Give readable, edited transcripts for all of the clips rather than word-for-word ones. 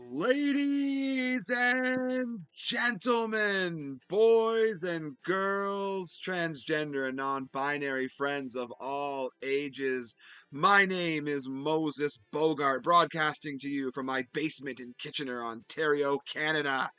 Ladies and gentlemen, boys and girls, transgender and non-binary friends of all ages, my name is Moses Bogart, broadcasting to you from my basement in Kitchener, Ontario, Canada.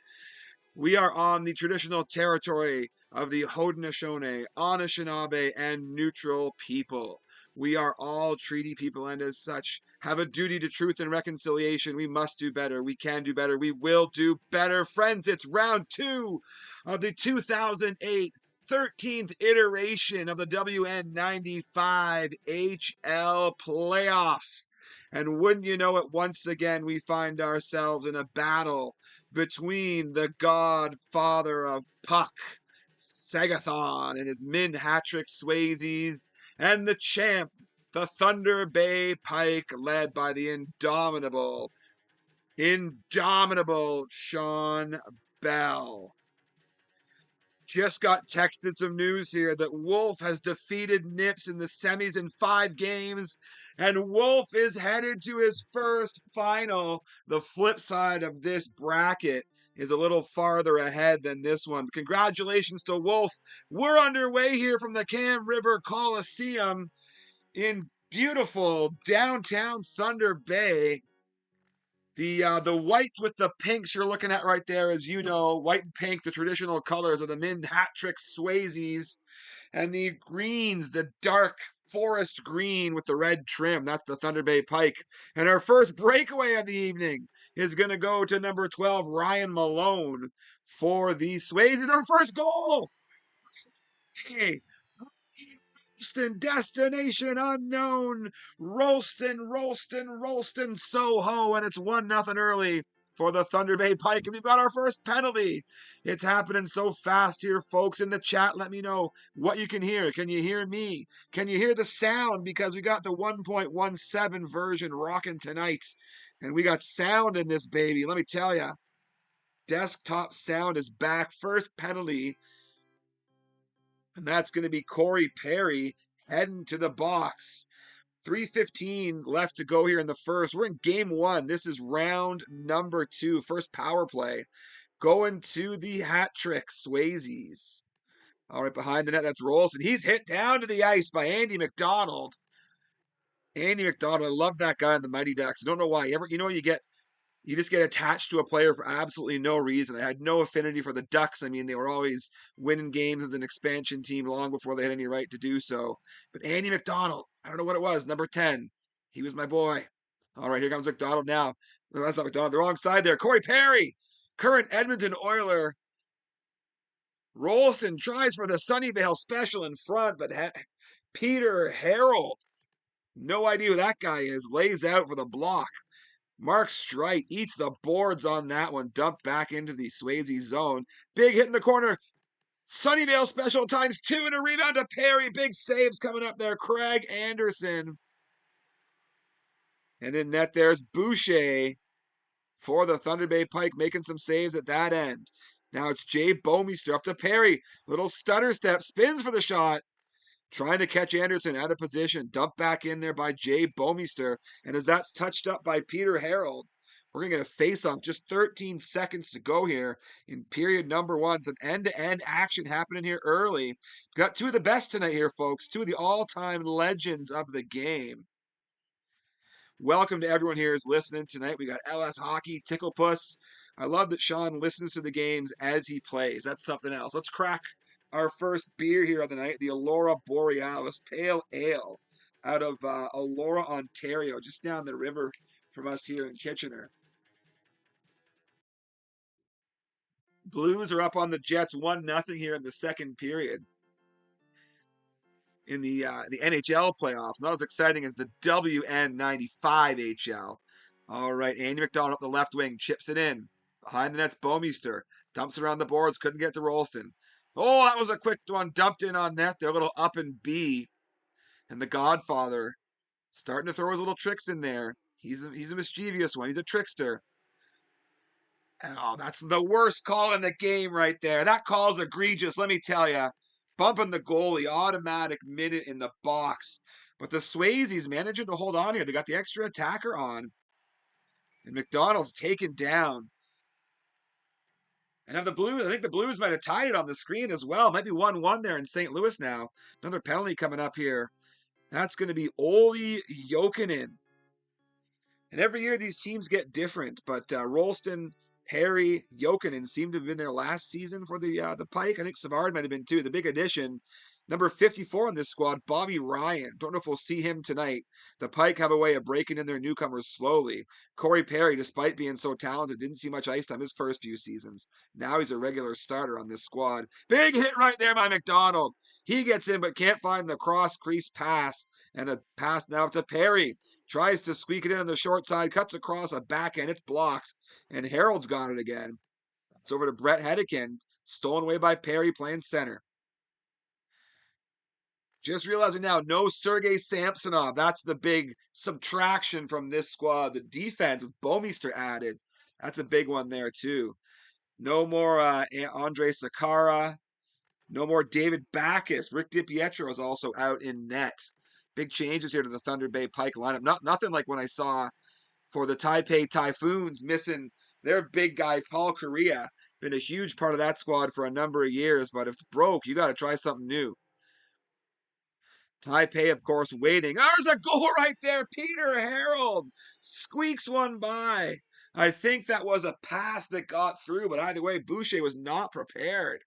We are on the traditional territory of the Haudenosaunee, Anishinaabe, and neutral people. We are all treaty people and as such have a duty to truth and reconciliation. We must do better. We can do better. We will do better. Friends, it's round 2 of the 2008 13th iteration of the WN95HL playoffs. And wouldn't you know it, once again we find ourselves in a battle between the Godfather of Puck, Segathon, and his Minhattrick Swayzes, and the champ, the Thunder Bay Pike, led by the indomitable Shawn Bell. Just got texted some news here that Wolf has defeated Nips in the semis in 5 games, and Wolf is headed to his first final. The flip side of this bracket is a little farther ahead than this one. Congratulations to Wolf. We're underway here from the Cam River Coliseum in beautiful downtown Thunder Bay. The whites with the pinks you're looking at right there, as you know, white and pink, the traditional colors of the Minhattrick Swayzes, and the greens, the dark forest green with the red trim. That's the Thunder Bay Pike. And our first breakaway of the evening is going to go to number 12, Ryan Malone, for the Swayzes. Our first goal. Hey, Ralston, destination unknown. Ralston, Soho, and it's 1-0 early for the Thunder Bay Pike. And we've got our first penalty. It's happening so fast here, folks. In the chat, let me know what you can hear. Can you hear me? Can you hear the sound? Because we got the 1.17 version rocking tonight. And we got sound in this baby. Let me tell you. Desktop sound is back. First penalty. And that's going to be Corey Perry heading to the box. 3:15 left to go here in the first. We're in game 1. This is round number 2. First power play. Going to the Minhattrick Swayzes. All right, behind the net, that's Rolston. He's hit down to the ice by Andy McDonald. Andy McDonald, I love that guy in the Mighty Ducks. I don't know why. You just get attached to a player for absolutely no reason. I had no affinity for the Ducks. I mean, they were always winning games as an expansion team long before they had any right to do so. But Andy McDonald, I don't know what it was, number 10. He was my boy. All right, here comes McDonald now. No, that's not McDonald. The wrong side there. Corey Perry, current Edmonton Oiler. Rolston tries for the Sunnyvale special in front, but Peter Harold, no idea who that guy is, lays out for the block. Mark Strite eats the boards on that one. Dumped back into the Swayze zone. Big hit in the corner. Sunnyvale special times 2 and a rebound to Perry. Big saves coming up there. Craig Anderson. And in net there's Boucher for the Thunder Bay Pike, making some saves at that end. Now it's Jay Bomeister up to Perry. Little stutter step. Spins for the shot. Trying to catch Anderson out of position. Dumped back in there by Jay Bomeister. And as that's touched up by Peter Harold, we're going to get a face-off. Just 13 seconds to go here in period number 1. Some end-to-end action happening here early. Got 2 of the best tonight here, folks. 2 of the all-time legends of the game. Welcome to everyone here who's listening tonight. We got LS Hockey, Tickle Puss. I love that Shawn listens to the games as he plays. That's something else. Let's crack our first beer here of the night, the Aurora Borealis Pale Ale out of Aurora, Ontario, just down the river from us here in Kitchener. Blues are up on the Jets 1-0 here in the second period. In the NHL playoffs, not as exciting as the WN95HL. All right, Andy McDonald up the left wing, chips it in. Behind the net's Bomeister. Dumps around the boards, couldn't get to Rolston. Oh, that was a quick one. Dumped in on net. They're a little up and B. And the Godfather starting to throw his little tricks in there. He's a mischievous one. He's a trickster. Oh, that's the worst call in the game right there. That call's egregious, let me tell you. Bumping the goalie, automatic minute in the box. But the Swayzes managing to hold on here. They got the extra attacker on. And McDonald's taken down. And now the Blues, I think the Blues might have tied it on the screen as well. Might be 1-1 there in St. Louis now. Another penalty coming up here. That's going to be Olli Jokinen. And every year these teams get different, but Rolston, Harry, Jokinen seem to have been there last season for the Pike. I think Savard might have been too. The big addition, number 54 in this squad, Bobby Ryan. Don't know if we'll see him tonight. The Pike have a way of breaking in their newcomers slowly. Corey Perry, despite being so talented, didn't see much ice time his first few seasons. Now he's a regular starter on this squad. Big hit right there by McDonald. He gets in but can't find the cross crease pass. And a pass now to Perry. Tries to squeak it in on the short side, cuts across a backhand. It's blocked. And Harold's got it again. It's over to Brett Hedican. Stolen away by Perry playing center. Just realizing now, no Sergei Samsonov. That's the big subtraction from this squad. The defense with Bomeister added. That's a big one there, too. No more Andre Sakara. No more David Backus. Rick DiPietro is also out in net. Big changes here to the Thunder Bay Pike lineup. Nothing like when I saw for the Taipei Typhoons missing their big guy, Paul Correa. Been a huge part of that squad for a number of years, but if it's broke, you got to try something new. Taipei, of course, waiting. There's a goal right there. Peter Harold squeaks one by. I think that was a pass that got through, but either way, Boucher was not prepared.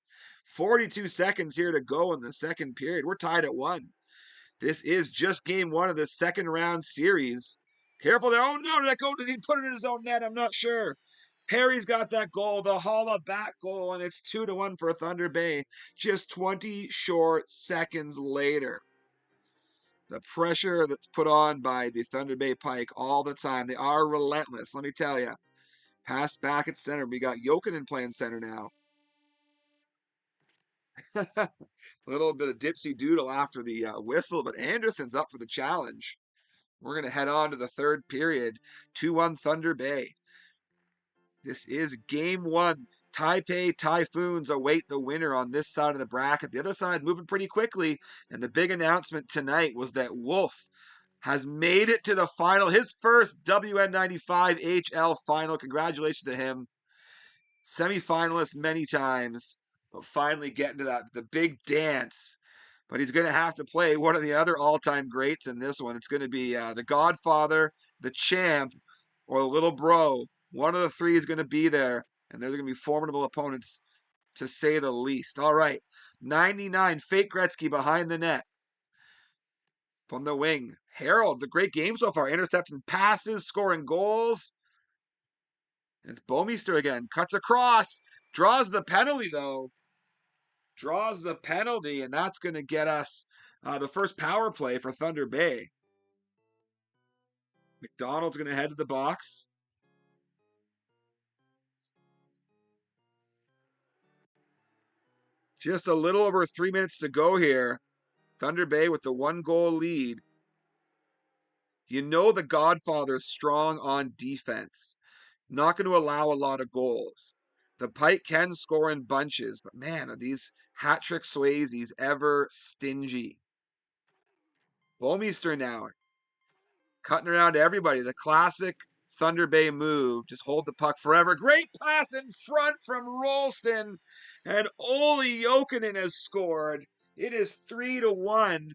42 seconds here to go in the second period. We're tied at 1. This is just game 1 of the second round series. Careful there. Oh no, did he put it in his own net? I'm not sure. Perry's got that goal, the holla back goal, and it's 2-1 for Thunder Bay. Just 20 short seconds later. The pressure that's put on by the Thunder Bay Pike all the time. They are relentless, let me tell you. Pass back at center. We got Jokinen playing center now. A little bit of dipsy doodle after the whistle, but Anderson's up for the challenge. We're going to head on to the third period. 2-1 Thunder Bay. This is game 1. Taipei Typhoons await the winner on this side of the bracket. The other side moving pretty quickly. And the big announcement tonight was that Wolf has made it to the final. His first WN95HL final. Congratulations to him. Semi-finalist many times. But finally getting to the big dance. But he's going to have to play one of the other all-time greats in this one. It's going to be the Godfather, the Champ, or the Little Bro. One of the three is going to be there, and they're going to be formidable opponents, to say the least. All right, 99, Fake Gretzky behind the net. From the wing, Harold, the great game so far, intercepting passes, scoring goals. And it's Bomeister again, cuts across, draws the penalty, though. Draws the penalty, and that's going to get us the first power play for Thunder Bay. McDonald's going to head to the box. Just a little over 3 minutes to go here. Thunder Bay with the 1-goal lead. You know the Godfather's strong on defense. Not going to allow a lot of goals. The Pike can score in bunches, but man, are these Minhattrick Swayzes ever stingy. Bomeister now. Cutting around to everybody. The classic Thunder Bay move. Just hold the puck forever. Great pass in front from Rolston. And Olli Jokinen has scored. It is 3-1.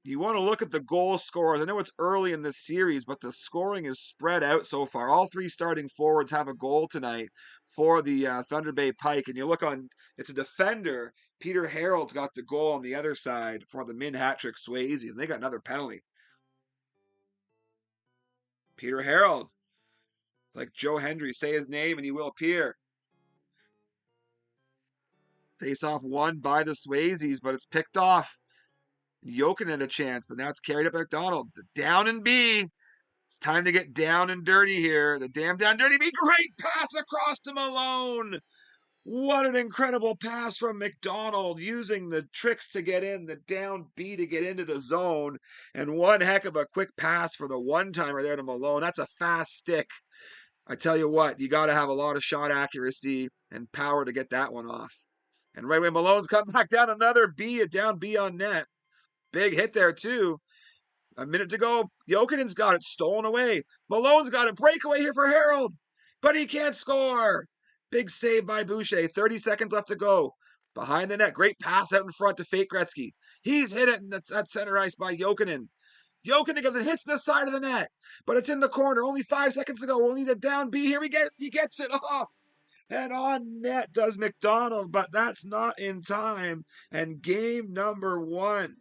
You want to look at the goal scorers. I know it's early in this series, but the scoring is spread out so far. All three starting forwards have a goal tonight for the Thunder Bay Pike. And you look on, it's a defender. Peter Harold's got the goal on the other side for the Minhattrick Swayzes. And they got another penalty. Peter Harold. It's like Joe Hendry. Say his name and he will appear. Face-off won by the Swayzes, but it's picked off. Jokinen had a chance, but now it's carried up by McDonald. The down and B. It's time to get down and dirty here. The damn down dirty B. Great pass across to Malone. What an incredible pass from McDonald, using the tricks to get in, the down B to get into the zone. And one heck of a quick pass for the one-timer there to Malone. That's a fast stick. I tell you what, you got to have a lot of shot accuracy and power to get that one off. And right away, Malone's come back down another B, a down B on net. Big hit there, too. A minute to go. Jokinen's got it stolen away. Malone's got a breakaway here for Harold, but he can't score. Big save by Boucher. 30 seconds left to go. Behind the net. Great pass out in front to Fake Gretzky. He's hit it, and that's at center ice by Jokinen. Jokinen goes and hits the side of the net, but it's in the corner. Only 5 seconds to go. We'll need a down B here. He gets it off. And on net does McDonald, but that's not in time. And game number 1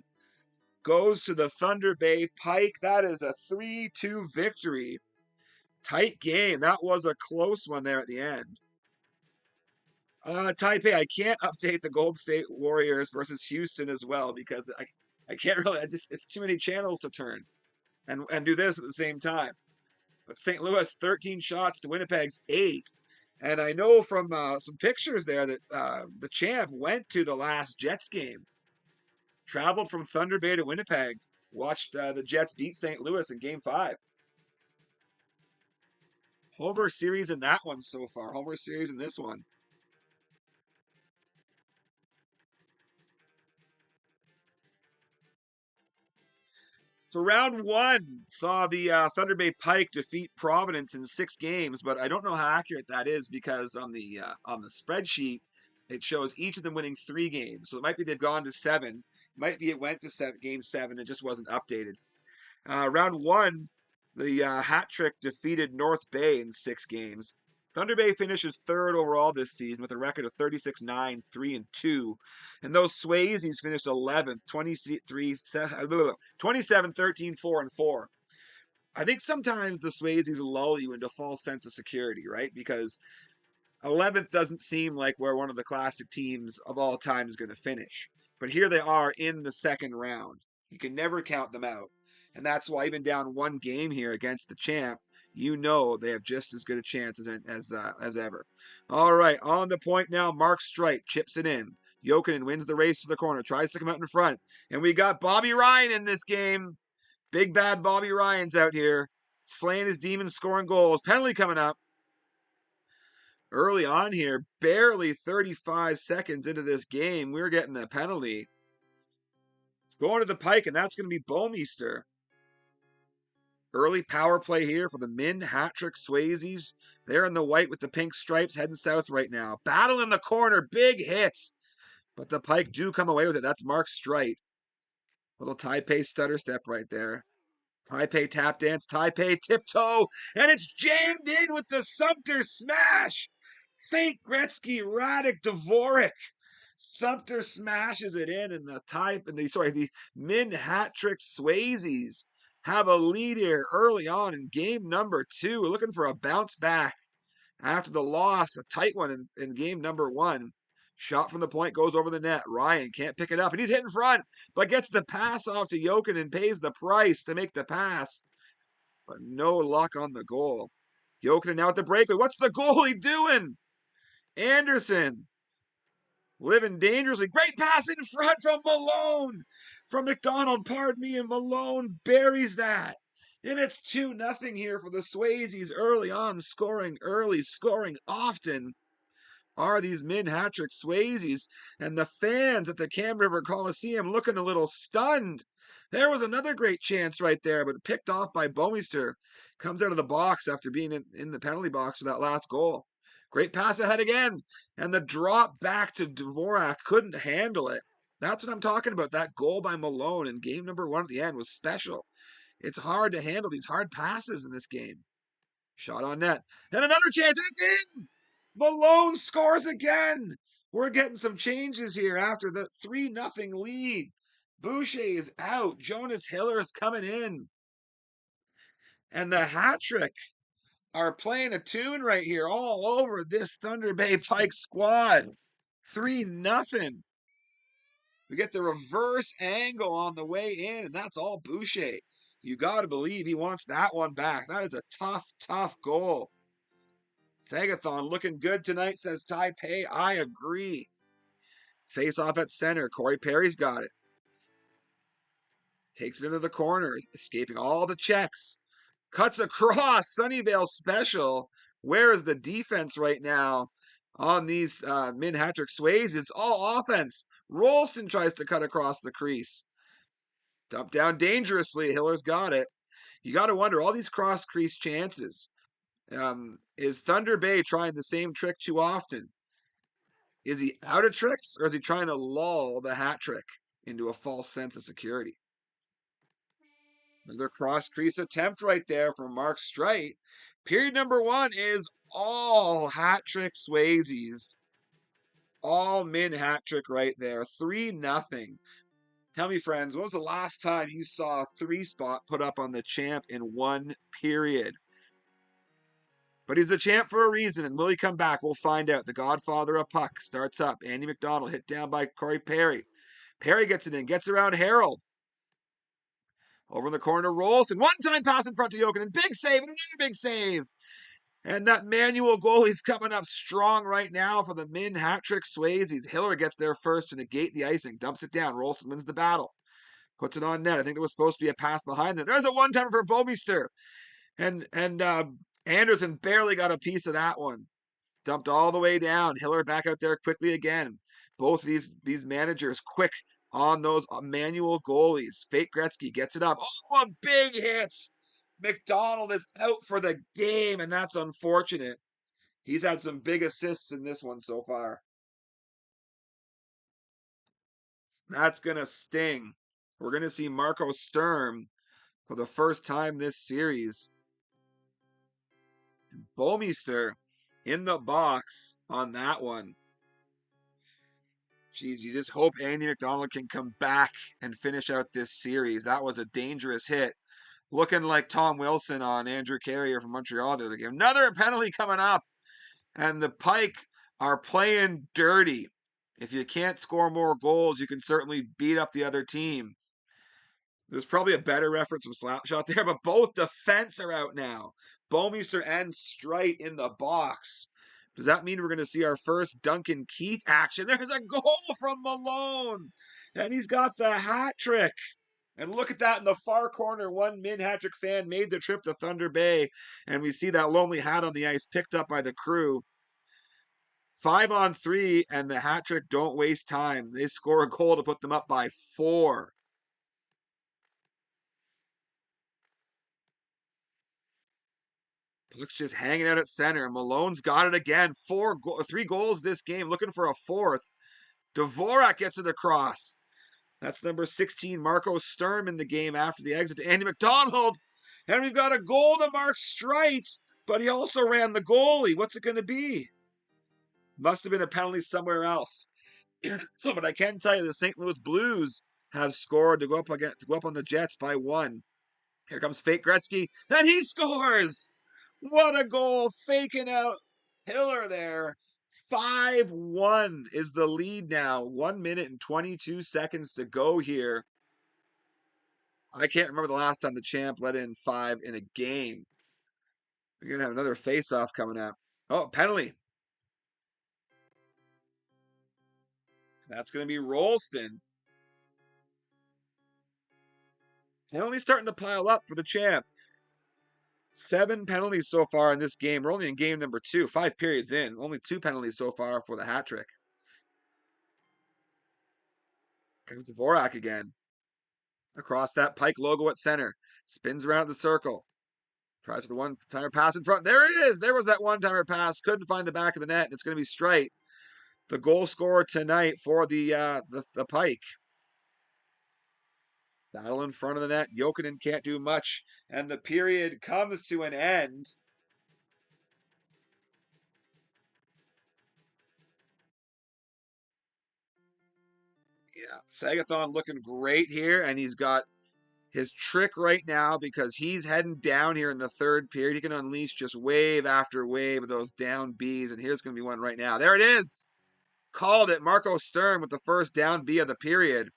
goes to the Thunder Bay Pike. That is a 3-2 victory. Tight game. That was a close one there at the end. Taipei, I can't update the Gold State Warriors versus Houston as well because I can't really. It's too many channels to turn and do this at the same time. But St. Louis 13 shots to Winnipeg's 8, and I know from some pictures there that the champ went to the last Jets game, traveled from Thunder Bay to Winnipeg, watched the Jets beat St. Louis in Game 5. Homer series in that one so far. Homer series in this one. So round 1 saw the Thunder Bay Pike defeat Providence in 6 games, but I don't know how accurate that is because on the spreadsheet it shows each of them winning 3 games. So it might be they've gone to 7. It might be it went to game 7. It just wasn't updated. Round 1, the Hat Trick defeated North Bay in 6 games. Thunder Bay finishes 3rd overall this season with a record of 36-9, 3-2. And those Swayzes finished 11th, 27-13, 4-4. I think sometimes the Swayzes lull you into false sense of security, right? Because 11th doesn't seem like where one of the classic teams of all time is going to finish. But here they are in the second round. You can never count them out. And that's why even down 1 game here against the champ, you know they have just as good a chance as ever. All right, on the point now, Mark Streit chips it in. Jokinen wins the race to the corner, tries to come out in front. And we got Bobby Ryan in this game. Big bad Bobby Ryan's out here, slaying his demons, scoring goals. Penalty coming up. Early on here, barely 35 seconds into this game, we're getting a penalty. It's going to the Pike, and that's going to be Bomeister. Early power play here for the Minhattrick Swayzes. They're in the white with the pink stripes heading south right now. Battle in the corner, big hits. But the Pike do come away with it. That's Mark Streit. Little Taipei stutter step right there. Taipei tap dance, Taipei tiptoe, and it's jammed in with the Sumter smash. Fake Gretzky, Radek, Dvorak. Sumter smashes it in, and the Minhattrick Swayzes have a lead here early on in game number 2. We're looking for a bounce back after the loss, a tight one in game number 1. Shot from the point goes over the net. Ryan can't pick it up, and he's hit in front, but gets the pass off to Jokinen and pays the price to make the pass. But no luck on the goal. Jokinen now at the breakaway. What's the goalie doing? Anderson living dangerously. Great pass in front from Malone. From McDonald, pardon me, and Malone buries that. And it's 2-0 here for the Swayzes early on, scoring early, scoring often. Are these Minhattrick Swayzes, and the fans at the Cam River Coliseum looking a little stunned. There was another great chance right there, but picked off by Bomeister. Comes out of the box after being in the penalty box for that last goal. Great pass ahead again, and the drop back to Dvorak couldn't handle it. That's what I'm talking about. That goal by Malone in game number 1 at the end was special. It's hard to handle these hard passes in this game. Shot on net, and another chance, and it's in! Malone scores again. We're getting some changes here after the 3-0 lead. Boucher is out. Jonas Hiller is coming in. And the Hat Trick are playing a tune right here all over this Thunder Bay Pike squad. 3-0. We get the reverse angle on the way in, and that's all Boucher. You got to believe he wants that one back. That is a tough, tough goal. Segathon looking good tonight, says Taipei. I agree. Face off at center. Corey Perry's got it. Takes it into the corner, escaping all the checks. Cuts across. Sunnyvale special. Where is the defense right now on these Minhattrick Swayzes? It's all offense. Rolston tries to cut across the crease. Dumped down dangerously. Hiller's got it. You got to wonder, all these cross-crease chances. Is Thunder Bay trying the same trick too often? Is he out of tricks, or is he trying to lull the hat trick into a false sense of security? Another cross-crease attempt right there from Mark Streit. Period number 1 is all hat-trick Swayzes. All Minhattrick right there. 3-0. Tell me, friends, when was the last time you saw a 3-spot put up on the champ in 1 period? But he's the champ for a reason, and will he come back? We'll find out. The Godfather of Puck starts up. Andy McDonald hit down by Corey Perry. Perry gets it in, gets around Harold. Over in the corner, Rolls, and one-time pass in front to Jokinen. Big save, and another big save. And that manual goalie's coming up strong right now for the Minhattrick Swayzes. Hiller gets there first to negate the icing, dumps it down. Rolston wins the battle, puts it on net. I think there was supposed to be a pass behind it. There's a one-timer for Bomeister. And Anderson barely got a piece of that one. Dumped all the way down. Hiller back out there quickly again. Both these managers quick on those manual goalies. Fake Gretzky gets it up. Oh, a big hit. McDonald is out for the game, and that's unfortunate. He's had some big assists in this one so far. That's going to sting. We're going to see Marco Sturm for the first time this series. Bomeister in the box on that one. Geez, you just hope Andy McDonald can come back and finish out this series. That was a dangerous hit. Looking like Tom Wilson on Andrew Carrier from Montreal the other game. Another penalty coming up. And the Pike are playing dirty. If you can't score more goals, you can certainly beat up the other team. There's probably a better reference from Slapshot there, but both defense are out now. Bomeister and Streit in the box. Does that mean we're going to see our first Duncan Keith action? There's a goal from Malone, and he's got the hat trick. And look at that in the far corner. One Minhattrick fan made the trip to Thunder Bay, and we see that lonely hat on the ice picked up by the crew. 5-on-3, and the hat trick don't waste time. They score a goal to put them up by 4. Puck's just hanging out at center. Malone's got it again. 3 goals this game, looking for a 4th. Dvorak gets it across. That's number 16, Marco Sturm, in the game after the exit to Andy McDonald. And we've got a goal to Mark Streit, but he also ran the goalie. What's it going to be? Must have been a penalty somewhere else. But I can tell you the St. Louis Blues have scored to go up on the Jets by 1. Here comes Fake Gretzky, and he scores! What a goal, faking out Hiller there. 5-1 is the lead now. 1 minute and 22 seconds to go here. I can't remember the last time the champ let in 5 in a game. We're going to have another face-off coming up. Oh, penalty. That's going to be Rolston. Penalties starting to pile up for the champ. 7 penalties so far in this game. We're only in game number 2, 5 periods in. Only 2 penalties so far for the hat trick. Comes Dvorak again. Across that Pike logo at center. Spins around the circle. Tries for the one-timer pass in front. There it is. There was that one-timer pass. Couldn't find the back of the net. It's going to be Streit, the goal scorer tonight for the Pike. Battle in front of the net. Jokinen can't do much. And the period comes to an end. Yeah, Segathon looking great here, and he's got his trick right now because he's heading down here in the 3rd period. He can unleash just wave after wave of those down Bs, and here's going to be one right now. There it is. Called it. Marco Sturm with the first down B of the period.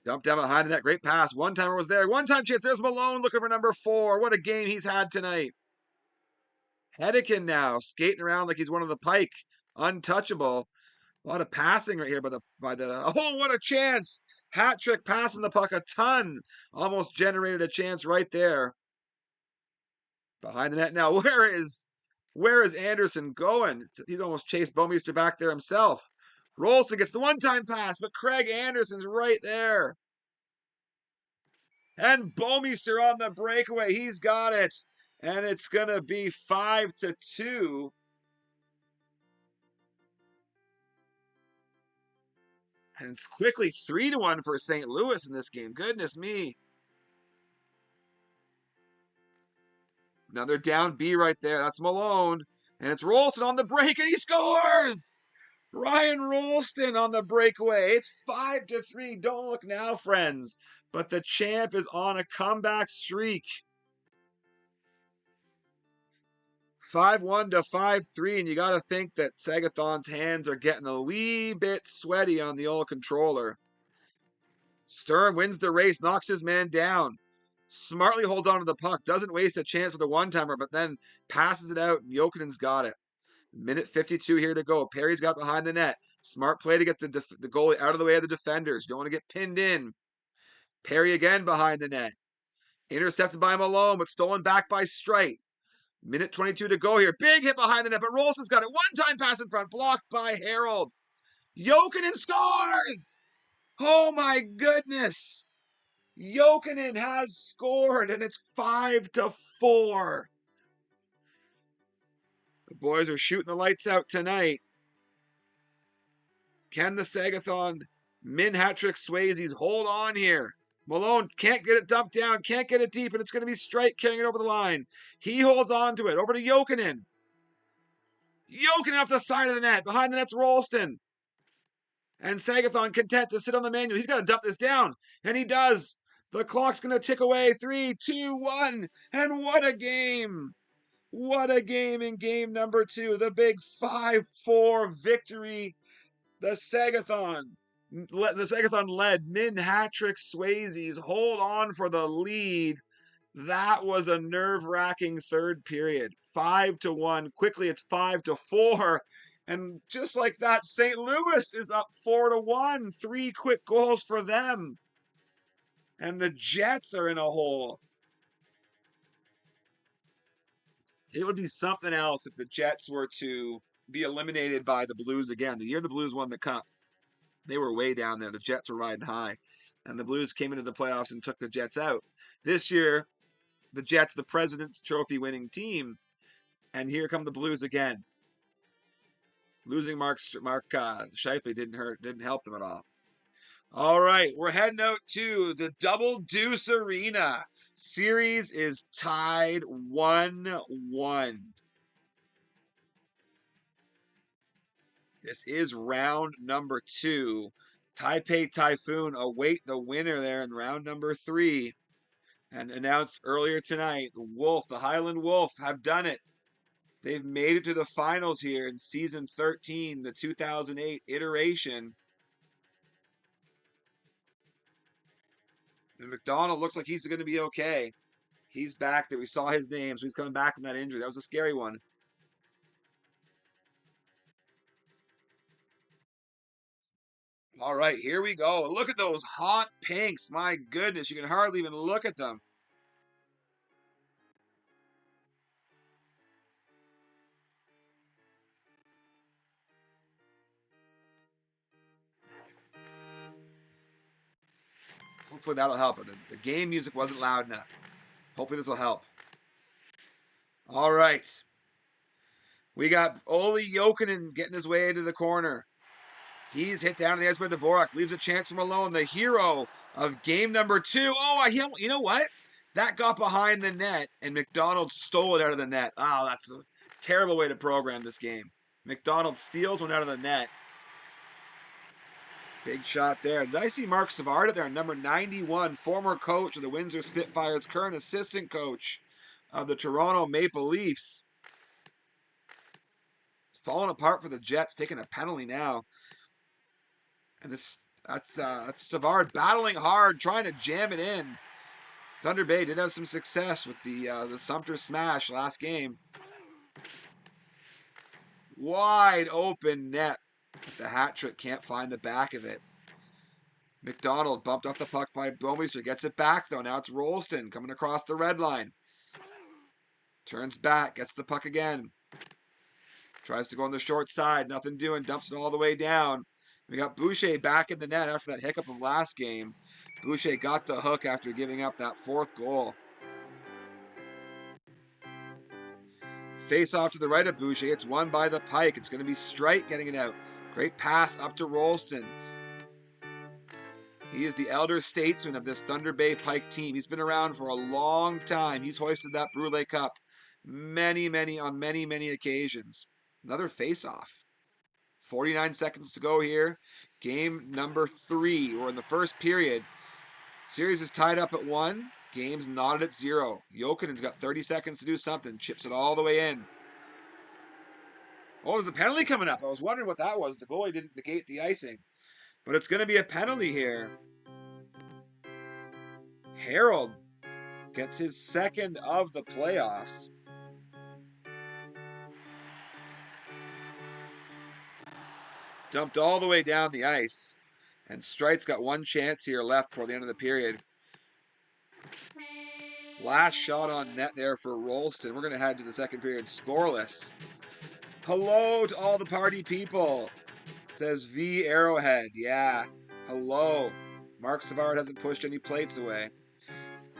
Dumped down behind the net. Great pass. One-timer was there. One-time chance. There's Malone looking for number 4. What a game he's had tonight. Hedican now skating around like he's one of the Pike. Untouchable. A lot of passing right here by the oh, what a chance. Hat trick passing the puck a ton. Almost generated a chance right there. Behind the net now. Where is Anderson going? He's almost chased Bomeister back there himself. Rolston gets the one-time pass, but Craig Anderson's right there. And Bouwmeester on the breakaway. He's got it. And it's going to be 5-2. And it's quickly 3-1 for St. Louis in this game. Goodness me. Another down B right there. That's Malone. And it's Rolston on the break, and he scores! Brian Rolston on the breakaway. It's 5-3. Don't look now, friends. But the champ is on a comeback streak. 5-1 to 5-3, and you got to think that Segathon's hands are getting a wee bit sweaty on the old controller. Stern wins the race, knocks his man down. Smartly holds on to the puck, doesn't waste a chance for the one-timer, but then passes it out, and Jokinen's got it. Minute 52 here to go. Perry's got behind the net. Smart play to get the goalie out of the way of the defenders. Don't want to get pinned in. Perry again behind the net. Intercepted by Malone, but stolen back by Strite. Minute 22 to go here. Big hit behind the net, but Rolston's got it. One-time pass in front, blocked by Harold. Jokinen scores! Oh my goodness! Jokinen has scored, and it's 5-4. The boys are shooting the lights out tonight. Can the Segathon Minhattrick Swayzes hold on here? Malone can't get it dumped down, can't get it deep, and it's going to be Strike carrying it over the line. He holds on to it. Over to Jokinen. Jokinen off the side of the net. Behind the net's Rolston. And Segathon content to sit on the manual. He's got to dump this down, and he does. The clock's going to tick away. 3, 2, 1, and what a game! What a game in game number 2. The big 5-4 victory. The Segathon led Minhattrick Swayzes hold on for the lead. That was a nerve-wracking third period. 5-1. Quickly, it's 5-4. And just like that, St. Louis is up 4-1. 3 quick goals for them. And the Jets are in a hole. It would be something else if the Jets were to be eliminated by the Blues again. The year the Blues won the Cup, they were way down there. The Jets were riding high. And the Blues came into the playoffs and took the Jets out. This year, the Jets, the President's Trophy winning team, and here come the Blues again. Losing Mark Scheifele didn't help them at all. All right, we're heading out to the Double Deuce Arena. Series is tied 1-1. This is round number 2. Taipei Typhoon await the winner there in round number 3. And announced earlier tonight, the Highland Wolf, have done it. They've made it to the finals here in season 13, the 2008 iteration. And McDonald looks like he's going to be okay. He's back there. We saw his name, so he's coming back from that injury. That was a scary one. All right, here we go. Look at those hot pinks. My goodness, you can hardly even look at them. Hopefully that'll help. The game music wasn't loud enough. Hopefully this will help. All right. We got Olli Jokinen getting his way into the corner. He's hit down to the edge by Dvorak. Leaves a chance for Malone, the hero of game number 2. Oh, you know what? That got behind the net, and McDonald stole it out of the net. Oh, that's a terrible way to program this game. McDonald steals one out of the net. Big shot there. Did I see Mark Savard there, number 91, former coach of the Windsor Spitfires, current assistant coach of the Toronto Maple Leafs. It's falling apart for the Jets, taking a penalty now. And that's Savard battling hard, trying to jam it in. Thunder Bay did have some success with the Sumter smash last game. Wide open net. But the hat trick can't find the back of it. McDonald bumped off the puck by Bouwmeester. Gets it back, though. Now it's Rolston coming across the red line. Turns back. Gets the puck again. Tries to go on the short side. Nothing doing. Dumps it all the way down. We got Boucher back in the net after that hiccup of last game. Boucher got the hook after giving up that 4th goal. Face off to the right of Boucher. It's won by the Pike. It's going to be Strite getting it out. Great pass up to Rolston. He is the elder statesman of this Thunder Bay Pike team. He's been around for a long time. He's hoisted that Brule Cup on many occasions. Another face-off. 49 seconds to go here. Game number 3. We're in the first period. Series is tied up at 1. Game's knotted at 0. Jokinen's got 30 seconds to do something. Chips it all the way in. Oh, there's a penalty coming up. I was wondering what that was. The goalie didn't negate the icing. But it's going to be a penalty here. Harold gets his 2nd of the playoffs. Dumped all the way down the ice. And Strite's got 1 chance here left before the end of the period. Last shot on net there for Rolston. We're going to head to the 2nd period scoreless. Hello to all the party people. It says V Arrowhead. Yeah. Hello. Mark Savard hasn't pushed any plates away.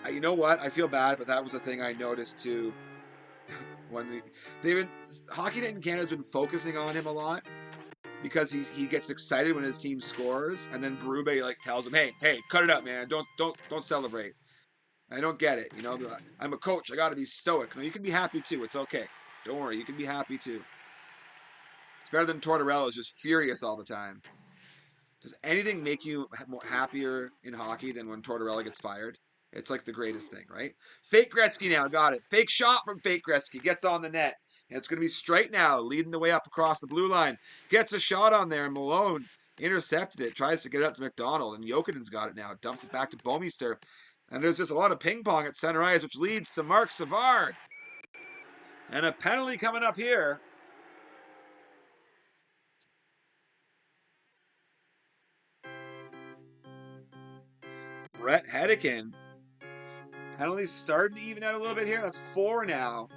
You know what? I feel bad, but that was the thing I noticed too. When Hockey Night in Canada's been focusing on him a lot because he gets excited when his team scores, and then Berube tells him, "Hey, cut it up, man! Don't celebrate." I don't get it. You know, I'm a coach. I got to be stoic. No, you can be happy too. It's okay. Don't worry. You can be happy too. It's better than Tortorella's just furious all the time. Does anything make you happier in hockey than when Tortorella gets fired? It's like the greatest thing, right? Fake Gretzky now, got it. Fake shot from Fake Gretzky, gets on the net. And it's going to be Strite now, leading the way up across the blue line. Gets a shot on there, and Malone intercepted it, tries to get it up to McDonald, and Jokinen's got it now. Dumps it back to Bouwmeester. And there's just a lot of ping pong at center ice, which leads to Mark Savard. And a penalty coming up here. Brett Hedican. Penalties starting to even out a little bit here. That's 4 now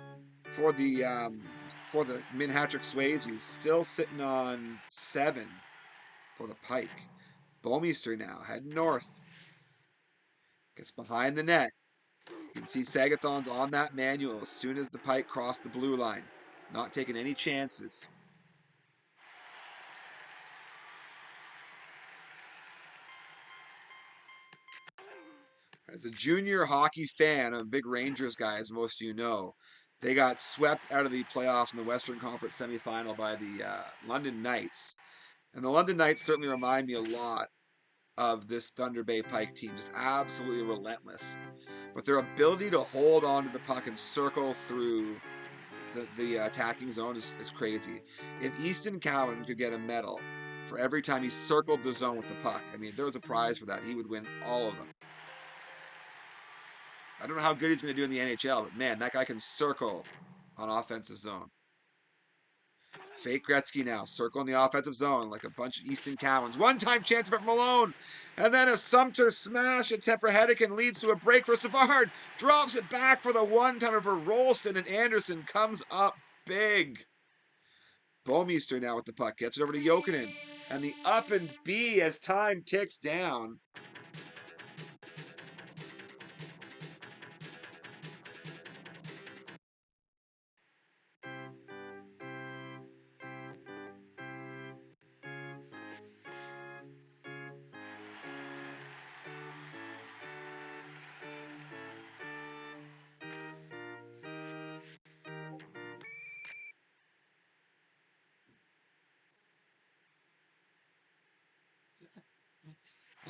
for the Minhattrick Swayzes. Still sitting on 7 for the Pike. Bouwmeester now heading north. Gets behind the net. You can see Segathon's on that manual as soon as the Pike crossed the blue line. Not taking any chances. As a junior hockey fan, I'm a big Rangers guy, as most of you know. They got swept out of the playoffs in the Western Conference semifinal by the London Knights. And the London Knights certainly remind me a lot of this Thunder Bay Pike team. Just absolutely relentless. But their ability to hold on to the puck and circle through the attacking zone is crazy. If Easton Cowan could get a medal for every time he circled the zone with the puck, I mean, if there was a prize for that, he would win all of them. I don't know how good he's going to do in the NHL, but man, that guy can circle on offensive zone. Fake Gretzky now, circle in the offensive zone like a bunch of Easton Cowans. One-time chance for Malone, and then a Sumter smash attempt for Hedican leads to a break for Savard. Drops it back for the one-timer for Rolston, and Anderson comes up big. Bouwmeester now with the puck, gets it over to Jokinen, and the up and B as time ticks down.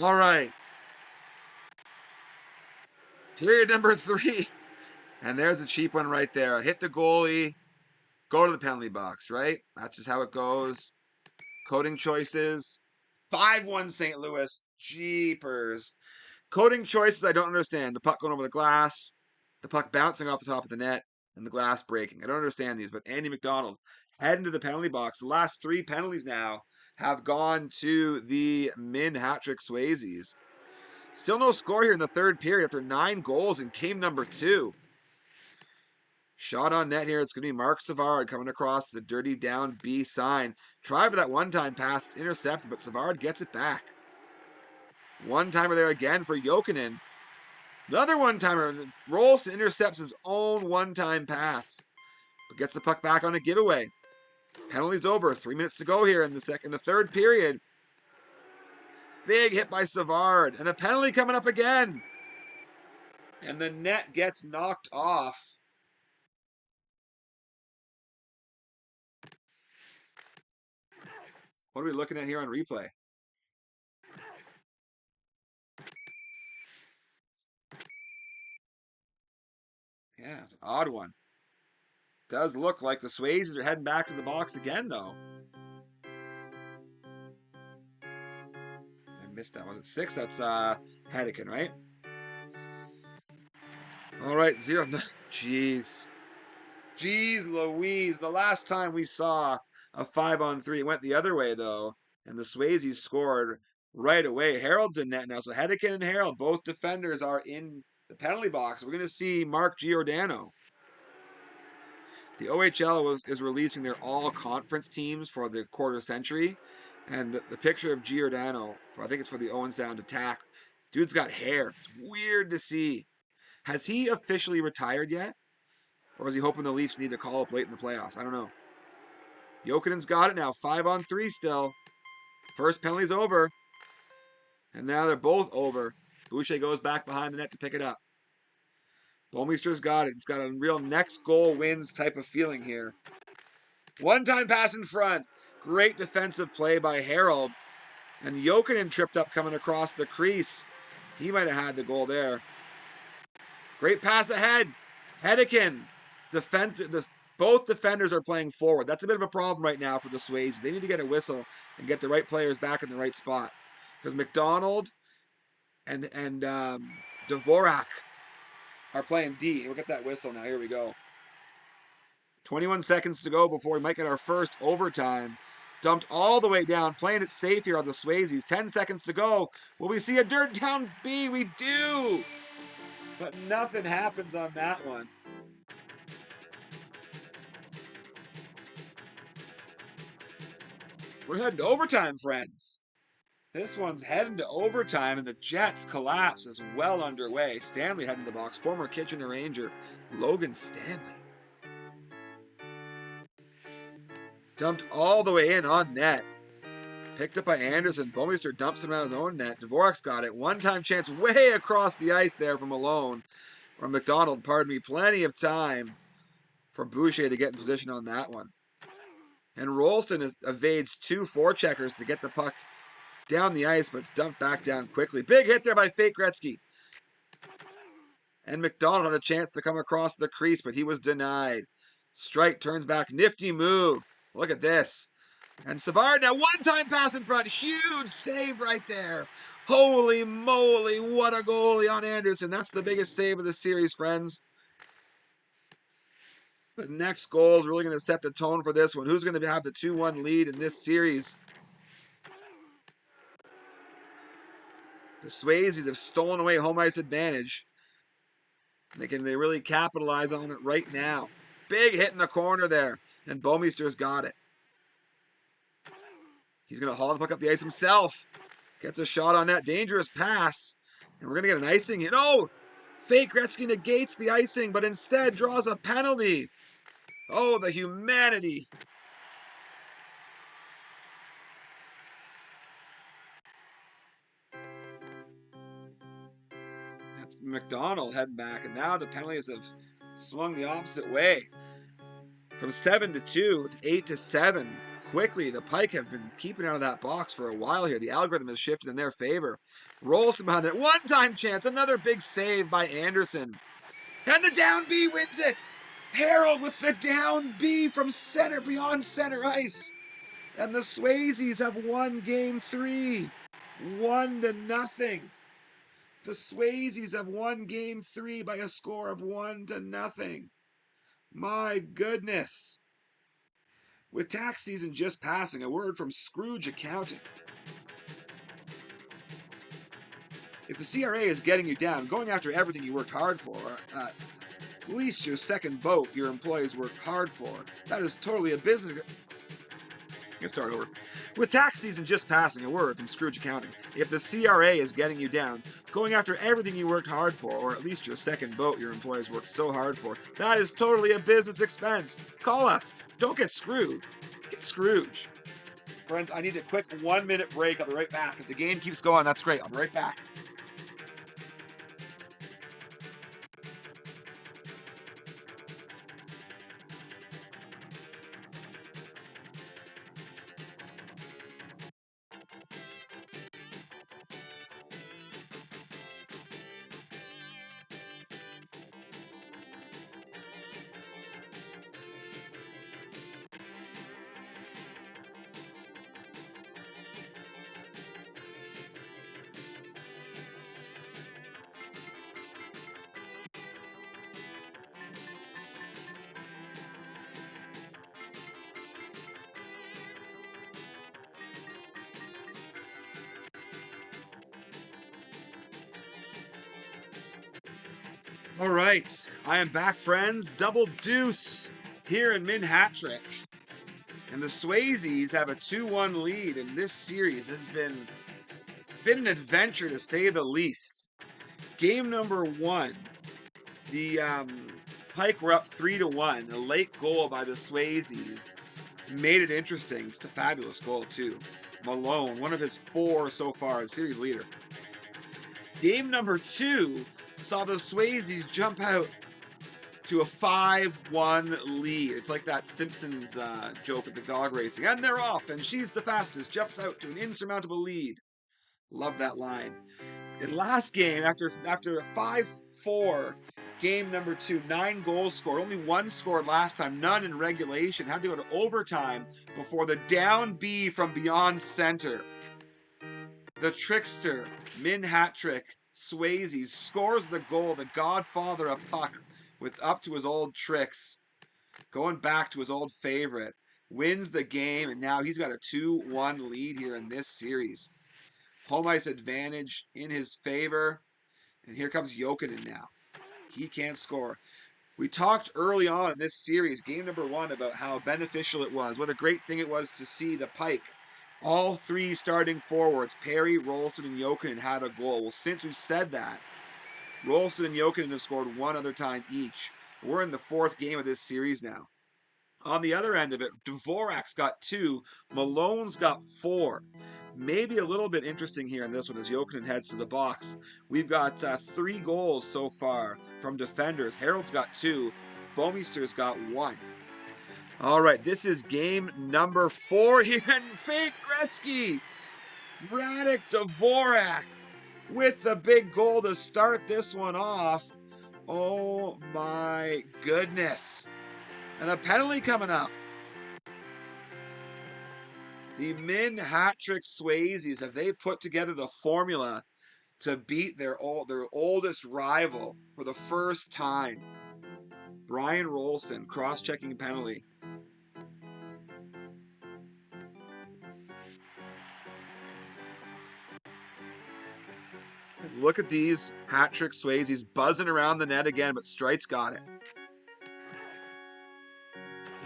All right. Period number 3. And there's a cheap one right there. Hit the goalie, go to the penalty box, right? That's just how it goes. Coding choices. 5-1 St. Louis. Jeepers. Coding choices I don't understand. The puck going over the glass, the puck bouncing off the top of the net, and the glass breaking. I don't understand these, but Andy McDonald heading to the penalty box. The last 3 penalties now have gone to the Minhattrick Swayzes. Still no score here in the 3rd period after 9 goals in game number 2. Shot on net here. It's going to be Mark Savard coming across the dirty down B sign. Try for that one-time pass. Intercepted, but Savard gets it back. One-timer there again for Jokinen. Another one-timer. Rolls to intercepts his own one-time pass, but gets the puck back on a giveaway. Penalty's over. 3 minutes to go here in the third period. Big hit by Savard, and a penalty coming up again. And the net gets knocked off. What are we looking at here on replay? Yeah, it's an odd one. Does look like the Swayzes are heading back to the box again, though. I missed that. Was it 6? That's Hedeken, right? All right, 0. Jeez. Jeez Louise. The last time we saw a 5-on-3, it went the other way, though. And the Swayzes scored right away. Harold's in net now. So Hedeken and Harold, both defenders, are in the penalty box. We're going to see Mark Giordano. The OHL is releasing their all-conference teams for the quarter century. And the picture of Giordano, I think it's for the Owen Sound Attack. Dude's got hair. It's weird to see. Has he officially retired yet? Or is he hoping the Leafs need to call up late in the playoffs? I don't know. Jokinen's got it now. 5-on-3 still. First penalty's over. And now they're both over. Boucher goes back behind the net to pick it up. Bouwmeester's got it. It's got a real next goal wins type of feeling here. One-time pass in front. Great defensive play by Harold. And Jokinen tripped up coming across the crease. He might have had the goal there. Great pass ahead. Hedeken. Both defenders are playing forward. That's a bit of a problem right now for the Swayzes. They need to get a whistle and get the right players back in the right spot. Because McDonald and Dvorak are playing D. We'll get that whistle now. Here we go. 21 seconds to go before we might get our first overtime. Dumped all the way down, playing it safe here on the Swayzes. 10 seconds to go. Will we see a dirt down B? We do! But nothing happens on that one. We're heading to overtime, friends. This one's heading to overtime, and the Jets' collapse is well underway. Stanley heading to the box. Former Kitchener Ranger, Logan Stanley. Dumped all the way in on net. Picked up by Anderson. Bouwmeester dumps him out of his own net. Dvorak's got it. One-time chance way across the ice there from Malone. Or McDonald, pardon me. Plenty of time for Boucher to get in position on that one. And Rolston evades 2 forecheckers to get the puck down the ice, but it's dumped back down quickly. Big hit there by Fake Gretzky. And McDonald had a chance to come across the crease, but he was denied. Strike turns back. Nifty move. Look at this. And Savard now one-time pass in front. Huge save right there. Holy moly, what a goalie on Anderson. That's the biggest save of the series, friends. The next goal is really going to set the tone for this one. Who's going to have the 2-1 lead in this series? The Swayzes have stolen away home ice advantage. They really capitalize on it right now. Big hit in the corner there. And Bouwmeester's got it. He's going to haul the puck up the ice himself. Gets a shot on that dangerous pass. And we're going to get an icing here. No! Fake Gretzky negates the icing, but instead draws a penalty. Oh, the humanity. That's McDonald heading back. And now the penalties have swung the opposite way. From 7-2 to 8-7. Quickly, the Pike have been keeping out of that box for a while here. The algorithm has shifted in their favor. Rolls behind it. One-time chance. Another big save by Anderson. And the down B wins it. Harold with the down B from center, beyond center ice. And the Swayzes have won game 3. 1-0. The Swayzes have won game 3 by a score of 1-0. My goodness. With tax season just passing, a word from Scrooge Accounting. If the CRA is getting you down, going after everything you worked hard for, Lease your second boat your employees worked hard for. That is totally a business. Let's start over. With tax season just passing, a word from Scrooge Accounting. If the CRA is getting you down, going after everything you worked hard for, or at least your second boat your employees worked so hard for, that is totally a business expense. Call us. Don't get screwed. Get Scrooge. Friends, I need a quick 1 minute break. I'll be right back. If the game keeps going, that's great. I'll be right back. All right, I am back, friends. Double deuce here in Minhattrick. And the Swayzes have a 2-1 lead, and this series has been an adventure to say the least. Game number 1, the Pike were up 3-1. A late goal by the Swayzes made it interesting. Just a fabulous goal, too. Malone, one of his 4 so far, as series leader. Game number 2 saw the Swayzes jump out to a 5-1 lead. It's like that Simpsons joke at the dog racing. And they're off, and she's the fastest. Jumps out to an insurmountable lead. Love that line. In last game, after a 5-4, game number 2, 9 goals scored. Only 1 scored last time, none in regulation. Had to go to overtime before the down B from beyond center. The trickster, Minhattrick Swayzes, scores the goal, the Godfather of puck, with up to his old tricks, going back to his old favorite, wins the game, and now he's got a 2-1 lead here in this series. Home ice advantage in his favor, and here comes Jokinen now. He can't score. We talked early on in this series, game number 1, about how beneficial it was, what a great thing it was to see the Pike. All 3 starting forwards, Perry, Rolston, and Jokinen, had a goal. Well, since we've said that, Rolston and Jokinen have scored 1 other time each. We're in the 4th game of this series now. On the other end of it, Dvorak's got 2, Malone's got 4. Maybe a little bit interesting here in this one as Jokinen heads to the box. We've got 3 goals so far from defenders. Harold's got 2, Bomeister's got 1. All right, this is game number 4 here in Fake Gretzky. Radek Dvorak with the big goal to start this one off. Oh my goodness. And a penalty coming up. The Minhattrick Swayzes, have they put together the formula to beat their oldest rival for the first time? Brian Rolston, cross-checking penalty. And look at these Hattrick Swayzes buzzing around the net again, but Strite's got it.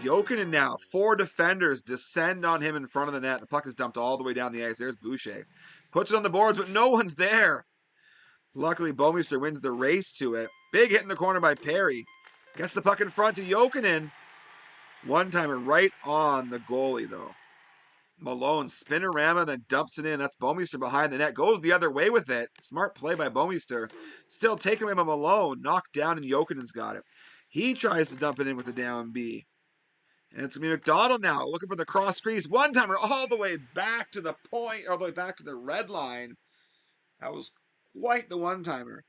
Jokinen now, 4 defenders descend on him in front of the net. The puck is dumped all the way down the ice. There's Boucher. Puts it on the boards, but no one's there. Luckily, Bomeister wins the race to it. Big hit in the corner by Perry. Gets the puck in front to Jokinen. One-timer right on the goalie, though. Malone, spinorama, then dumps it in. That's Bomeister behind the net. Goes the other way with it. Smart play by Bomeister. Still taken away by Malone. Knocked down, and Jokinen's got it. He tries to dump it in with the down B. And it's going to be McDonald now, looking for the cross crease. One-timer all the way back to the point, all the way back to the red line. That was quite the one-timer.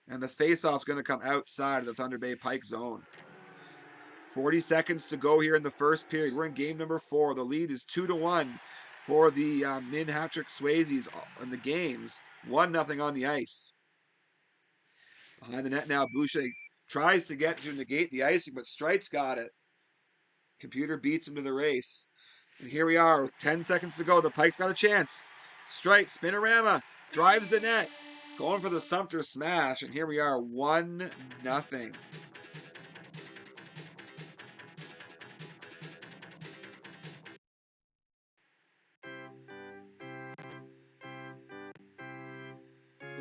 And the face-off's going to come outside of the Thunder Bay Pike zone. 40 seconds to go here in the first period. We're in game number 4. The lead is 2-1 for the Minhattrick Swayzes in the games. 1-0 on the ice. Behind the net now, Boucher tries to negate the icing, but Strite's got it. Computer beats him to the race. And here we are with 10 seconds to go. The Pike's got a chance. Strite, spinorama, drives the net. Going for the Sumter smash. And here we are, 1-0.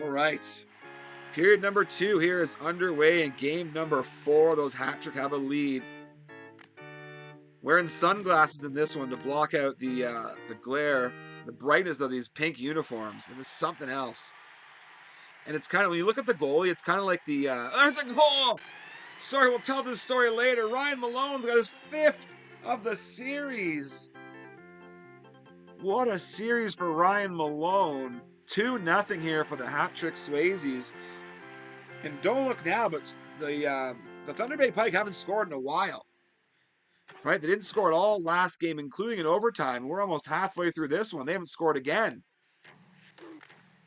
All right. Period number 2 here is underway in game number 4. Those Hattrick have a lead. Wearing sunglasses in this one to block out the glare, the brightness of these pink uniforms. It is something else. And it's kind of, when you look at the goalie, it's kind of like the, there's a goal! Sorry, we'll tell this story later. Ryan Malone's got his 5th of the series. What a series for Ryan Malone. 2-0 here for the Minhattrick Swayzes. And don't look now, but the Thunder Bay Pike haven't scored in a while. Right? They didn't score at all last game, including in overtime. We're almost halfway through this one. They haven't scored again.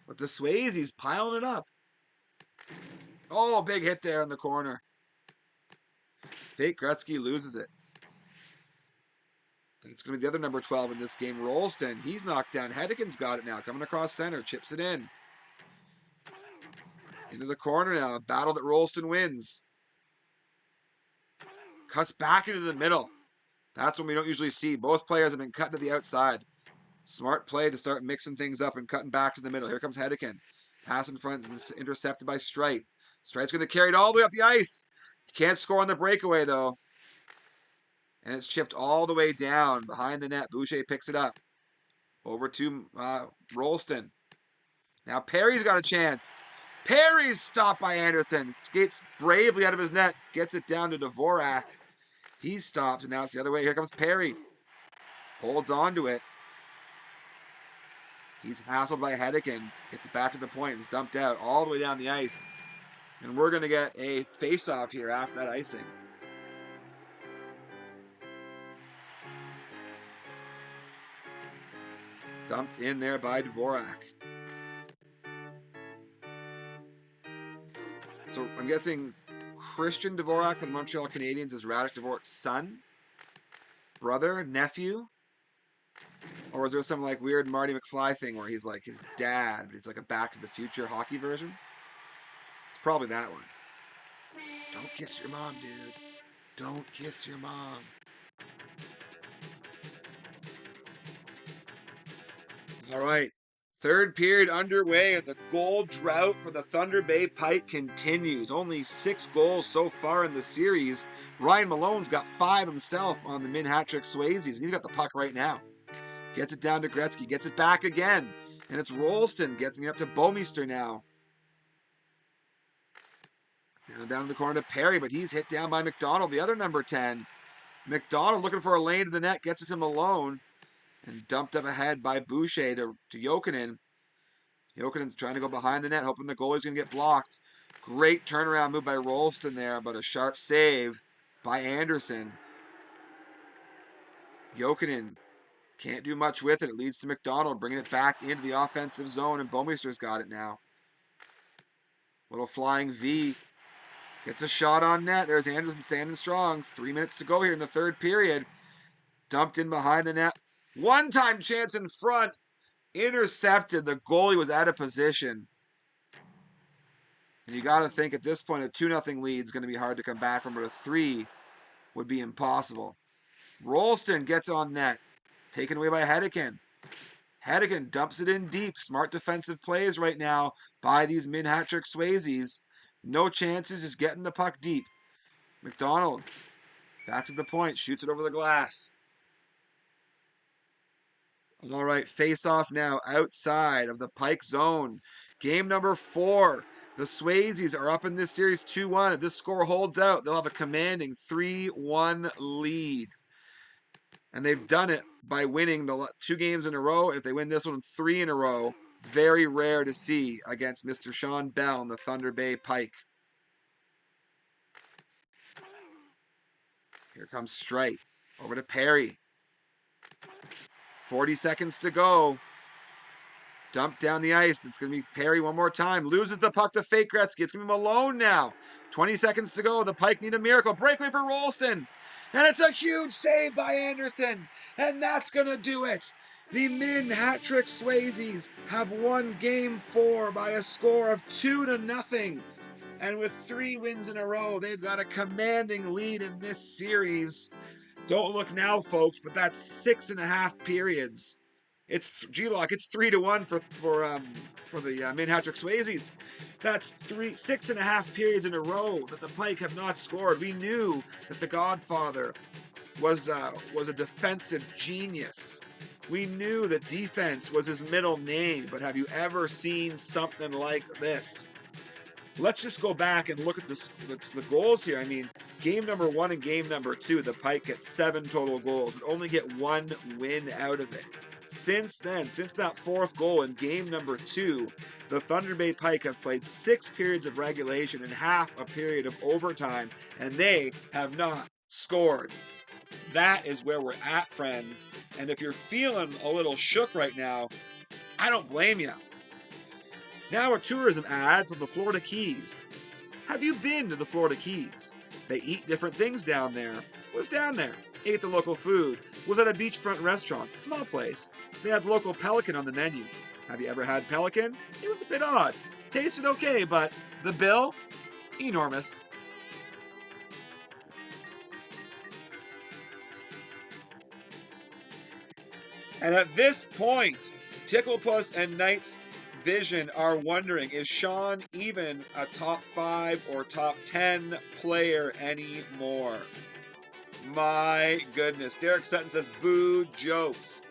But the Swayzes piling it up. Oh, big hit there in the corner. Fake Gretzky loses it. It's going to be the other number 12 in this game, Rolston. He's knocked down. Hedikin's got it now. Coming across center. Chips it in. Into the corner now. A battle that Rolston wins. Cuts back into the middle. That's what we don't usually see. Both players have been cut to the outside. Smart play to start mixing things up and cutting back to the middle. Here comes Hedikin. Pass in front is intercepted by Strite. Strite's going to carry it all the way up the ice. He can't score on the breakaway, though. And it's chipped all the way down behind the net. Boucher picks it up. Over to Rolston. Now Perry's got a chance. Perry's stopped by Anderson. Skates bravely out of his net. Gets it down to Dvorak. He's stopped, and now it's the other way. Here comes Perry. Holds on to it. He's hassled by Hedikin. Gets it back to the point. It's dumped out all the way down the ice. And we're going to get a face-off here after that icing. Dumped in there by Dvorak. So I'm guessing Christian Dvorak of the Montreal Canadiens is Radek Dvorak's son, brother, nephew? Or is there some like weird Marty McFly thing where he's like his dad, but he's like a Back to the Future hockey version? It's probably that one. Don't kiss your mom, dude. Don't kiss your mom. All right. Third period underway. The goal drought for the Thunder Bay Pike continues. Only 6 goals so far in the series. Ryan Malone's got 5 himself on the Minhattrick Swayzes. He's got the puck right now. Gets it down to Gretzky. Gets it back again. And it's Rolston getting it up to Bouwmeester now. Down to the corner to Perry, but he's hit down by McDonald, the other number 10. McDonald looking for a lane to the net. Gets it to Malone. And dumped up ahead by Boucher to Jokinen. Jokinen's trying to go behind the net, hoping the goalie's going to get blocked. Great turnaround move by Rolston there, but a sharp save by Anderson. Jokinen can't do much with it. It leads to McDonald, bringing it back into the offensive zone, and Bouwmeester's got it now. Little flying V. Gets a shot on net. There's Anderson standing strong. 3 minutes to go here in the third period. Dumped in behind the net. One-time chance in front. Intercepted. The goalie was out of position. And you got to think at this point a 2-0 lead is going to be hard to come back from, but a 3 would be impossible. Rolston gets on net. Taken away by Hedikin. Hedikin dumps it in deep. Smart defensive plays right now by these Minhattrick Swayzes. No chances, just getting the puck deep. McDonald, back to the point, shoots it over the glass. All right, face-off now outside of the Pike zone. Game number 4. The Swayzes are up in this series 2-1. If this score holds out, they'll have a commanding 3-1 lead. And they've done it by winning the 2 games in a row. If they win this one 3 in a row, very rare to see against Mr. Shawn Bell and the Thunder Bay Pike. Here comes Strite. Over to Perry. 40 seconds to go. Dumped down the ice. It's going to be Perry one more time. Loses the puck to fake Gretzky. It's going to be Malone now. 20 seconds to go. The Pike need a miracle. Breakaway for Rolston. And it's a huge save by Anderson. And that's going to do it. The Minhattrick Swayzes have won Game 4 by a score of 2-0. And with 3 wins in a row, they've got a commanding lead in this series. Don't look now, folks, but that's 6.5 periods. It's G-Lock. It's 3-1 for the Minhattrick Swayzes. That's 6.5 periods in a row that the Pike have not scored. We knew that the Godfather was a defensive genius. We knew that defense was his middle name, but have you ever seen something like this? Let's just go back and look at the goals here. I mean, game number 1 and game number 2, the Pike get 7 total goals, but only get 1 win out of it. Since then, since that 4th goal in game number 2, the Thunder Bay Pike have played 6 periods of regulation and half a period of overtime, and they have not scored. That is where we're at, friends. And if you're feeling a little shook right now, I don't blame you. Now a tourism ad from the Florida Keys. Have you been to the Florida Keys? They eat different things down there. Was down there. Ate the local food. Was at a beachfront restaurant. Small place. They had local pelican on the menu. Have you ever had pelican? It was a bit odd. Tasted okay, but the bill? Enormous. And at this point, Ticklepuss and Knight's Vision are wondering, is Shawn even a top 5 or top 10 player anymore? My goodness. Derek Sutton says, boo jokes.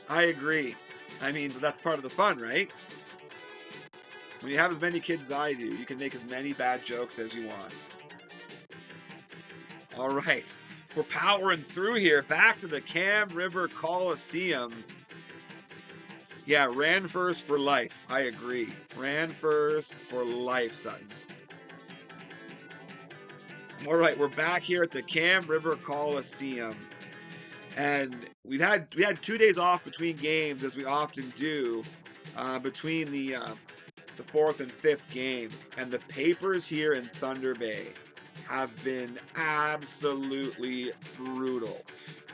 I agree. I mean, that's part of the fun, right? When you have as many kids as I do, you can make as many bad jokes as you want. All right. We're powering through here. Back to the Cam River Coliseum. Yeah, ran first for life. I agree. Ran first for life, Sutton. All right, we're back here at the Cam River Coliseum. And we had 2 days off between games, as we often do, between the 4th and 5th game. And the papers here in Thunder Bay have been absolutely brutal.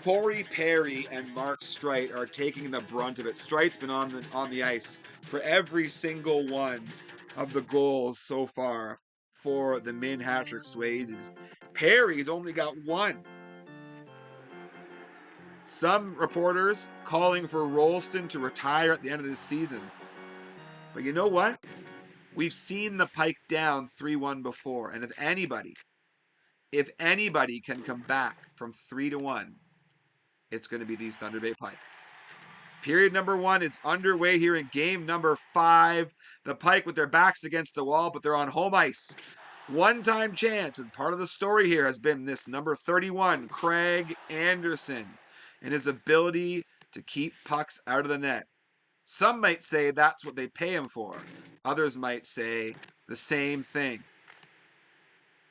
Corey Perry and Mark Streit are taking the brunt of it. Streit's been on the ice for every single one of the goals so far for the Minhattrick Swayzes. Perry's only got 1. Some reporters calling for Rolston to retire at the end of the season. But you know what? We've seen the Pike down 3-1 before, and if anybody can come back from 3-1, it's going to be these Thunder Bay Pike. Period number 1 is underway here in game number 5. The Pike with their backs against the wall, but they're on home ice. One-time chance, and part of the story here has been this number 31, Craig Anderson, and his ability to keep pucks out of the net. Some might say that's what they pay him for. Others might say the same thing.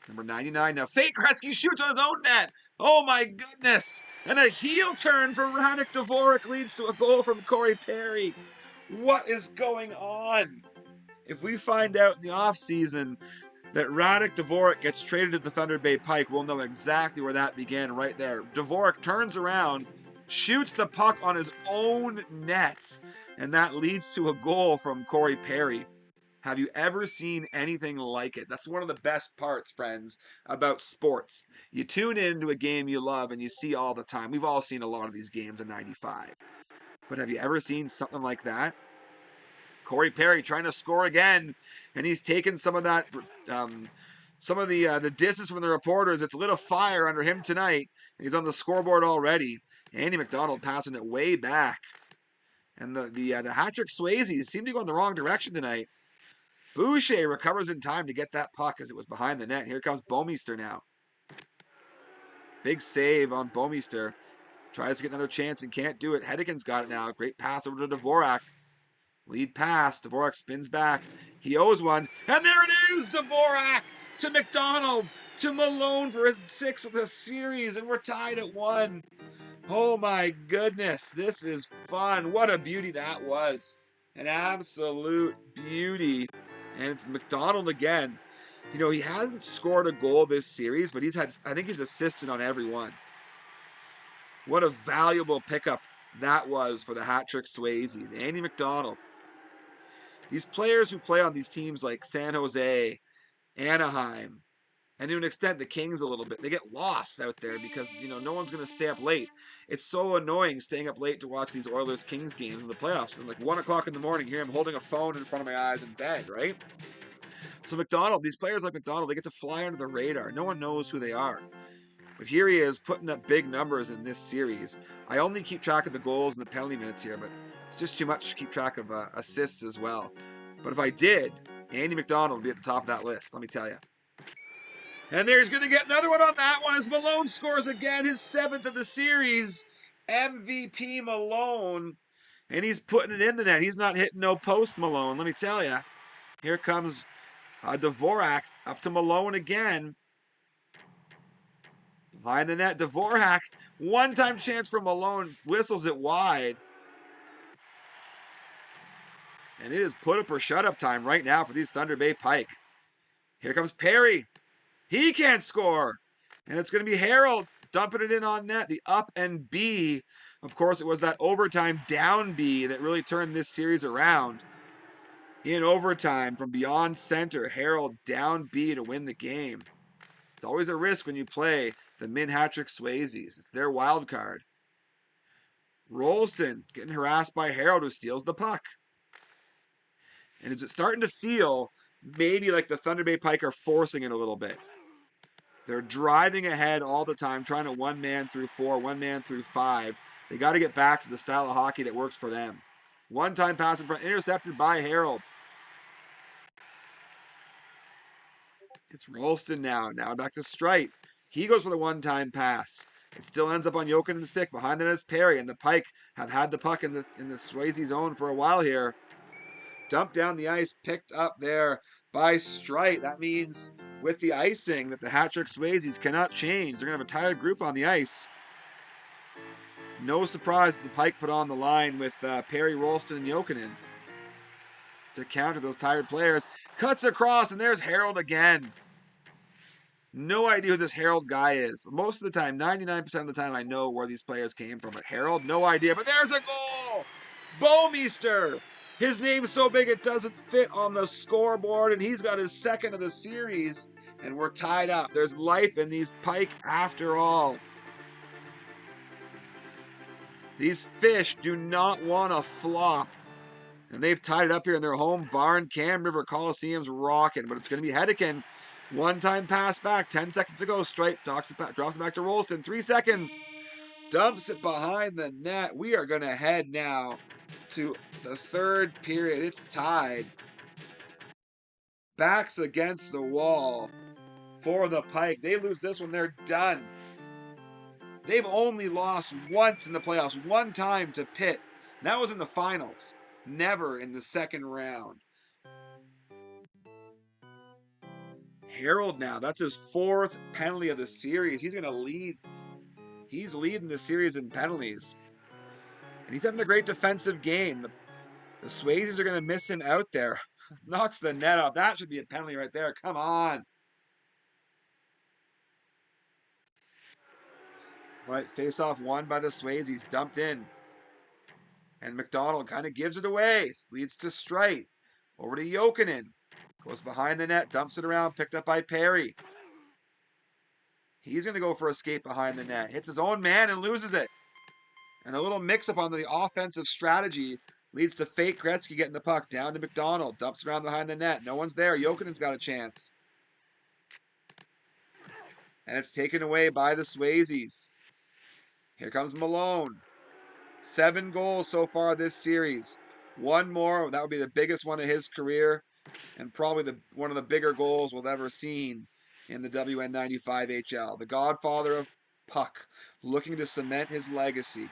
Number 99 now. Fake Gretzky shoots on his own net. Oh my goodness. And a heel turn for Radek Dvorak leads to a goal from Corey Perry. What is going on? If we find out in the offseason that Radek Dvorak gets traded to the Thunder Bay Pike, we'll know exactly where that began right there. Dvorak turns around, shoots the puck on his own net, and that leads to a goal from Corey Perry. Have you ever seen anything like it? That's one of the best parts, friends, about sports. You tune into a game you love and you see all the time. We've all seen a lot of these games in 95. But have you ever seen something like that? Corey Perry trying to score again, and he's taken some of that, some of the distance from the reporters. It's lit a fire under him tonight. He's on the scoreboard already. Andy McDonald passing it way back. And the Minhattrick Swayzes seem to go in the wrong direction tonight. Boucher recovers in time to get that puck as it was behind the net. Here comes Bouwmeester now. Big save on Bouwmeester. Tries to get another chance and can't do it. Hedekin's got it now. Great pass over to Dvorak. Lead pass. Dvorak spins back. He owes one. And there it is! Dvorak to McDonald to Malone for his 6th of the series. And we're tied at 1. Oh my goodness. This is fun. What a beauty that was. An absolute beauty. And it's McDonald again. You know, he hasn't scored a goal this series, but I think he's assisted on every one. What a valuable pickup that was for the Minhattrick Swayzes. Andy McDonald. These players who play on these teams like San Jose, Anaheim, And to an extent, the Kings a little bit. They get lost out there because, no one's going to stay up late. It's so annoying staying up late to watch these Oilers-Kings games in the playoffs. And like 1 o'clock in the morning, here I'm holding a phone in front of my eyes in bed, right? So McDonald, these players like McDonald, they get to fly under the radar. No one knows who they are. But here he is putting up big numbers in this series. I only keep track of the goals and the penalty minutes here, but it's just too much to keep track of assists as well. But if I did, Andy McDonald would be at the top of that list, let me tell you. And there's going to get another one on that one as Malone scores again, his 7th of the series. MVP Malone. And he's putting it in the net. He's not hitting no post, Malone, let me tell you. Here comes Dvorak up to Malone again. Behind the net, Dvorak. One-time chance for Malone. Whistles it wide. And it is put up or shut up time right now for these Thunder Bay Pike. Here comes Perry. He can't score. And it's going to be Harold dumping it in on net. The up and B. Of course, it was that overtime down B that really turned this series around. In overtime from beyond center, Harold down B to win the game. It's always a risk when you play the Minhattrick Swayzes. It's their wild card. Rolston getting harassed by Harold, who steals the puck. And is it starting to feel maybe like the Thunder Bay Pike are forcing it a little bit? They're driving ahead all the time, trying to one man through 4, one man through 5. They got to get back to the style of hockey that works for them. One-time pass in front, intercepted by Harold. It's Rolston now. Now back to Strite. He goes for the one-time pass. It still ends up on Jokinen's stick. Behind that is Perry, and the Pike have had the puck in the Swayze zone for a while here. Dumped down the ice, picked up there by Strite. That means with the icing that the Minhattrick Swayzes cannot change. They're going to have a tired group on the ice. No surprise that the Pike put on the line with Perry, Rolston, and Jokinen to counter those tired players. Cuts across, and there's Harold again. No idea who this Harold guy is. Most of the time, 99% of the time, I know where these players came from. But Harold, no idea. But there's a goal! Bouwmeester! His name's so big it doesn't fit on the scoreboard, and he's got his 2nd of the series, and we're tied up. There's life in these Pike after all. These fish do not want to flop. And they've tied it up here in their home barn. Cam River Coliseum's rocking, but it's going to be Hedeken. One-time pass back, 10 seconds to go. Stripe drops it back to Rolston. 3 seconds. Dumps it behind the net. We are going to head now to the 3rd period. It's tied. Backs against the wall for the Pike. They lose this one, they're done. They've only lost once in the playoffs, one time to Pitt. That was in the finals. Never in the 2nd round. Harold now, that's his 4th penalty of the series. He's going to lead. He's leading the series in penalties. And he's having a great defensive game. The Swayzes are going to miss him out there. Knocks the net out. That should be a penalty right there. Come on. All right, face-off won by the Swayzes. Dumped in. And McDonald kind of gives it away. Leads to Strite. Over to Jokinen. Goes behind the net. Dumps it around. Picked up by Perry. He's going to go for a skate behind the net. Hits his own man and loses it. And a little mix-up on the offensive strategy leads to fake Gretzky getting the puck down to McDonald. Dumps around behind the net. No one's there. Jokinen's got a chance. And it's taken away by the Swayzes. Here comes Malone. 7 goals so far this series. One more. That would be the biggest one of his career. And probably one of the bigger goals we've ever seen in the WN95HL. The Godfather of puck, looking to cement his legacy.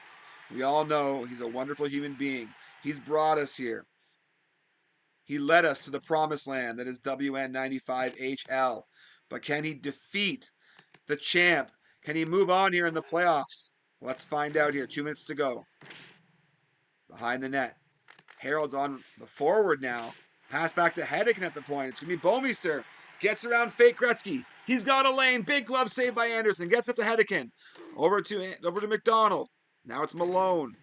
We all know he's a wonderful human being. He's brought us here. He led us to the promised land that is WN95HL. But can he defeat the champ? Can he move on here in the playoffs? Let's find out here. 2 minutes to go. Behind the net. Harold's on the forward now. Pass back to Hedeken at the point. It's going to be Bouwmeester. Gets around fake Gretzky. He's got a lane. Big glove saved by Anderson. Gets up to Hedeken. Over to McDonald. Now it's Malone.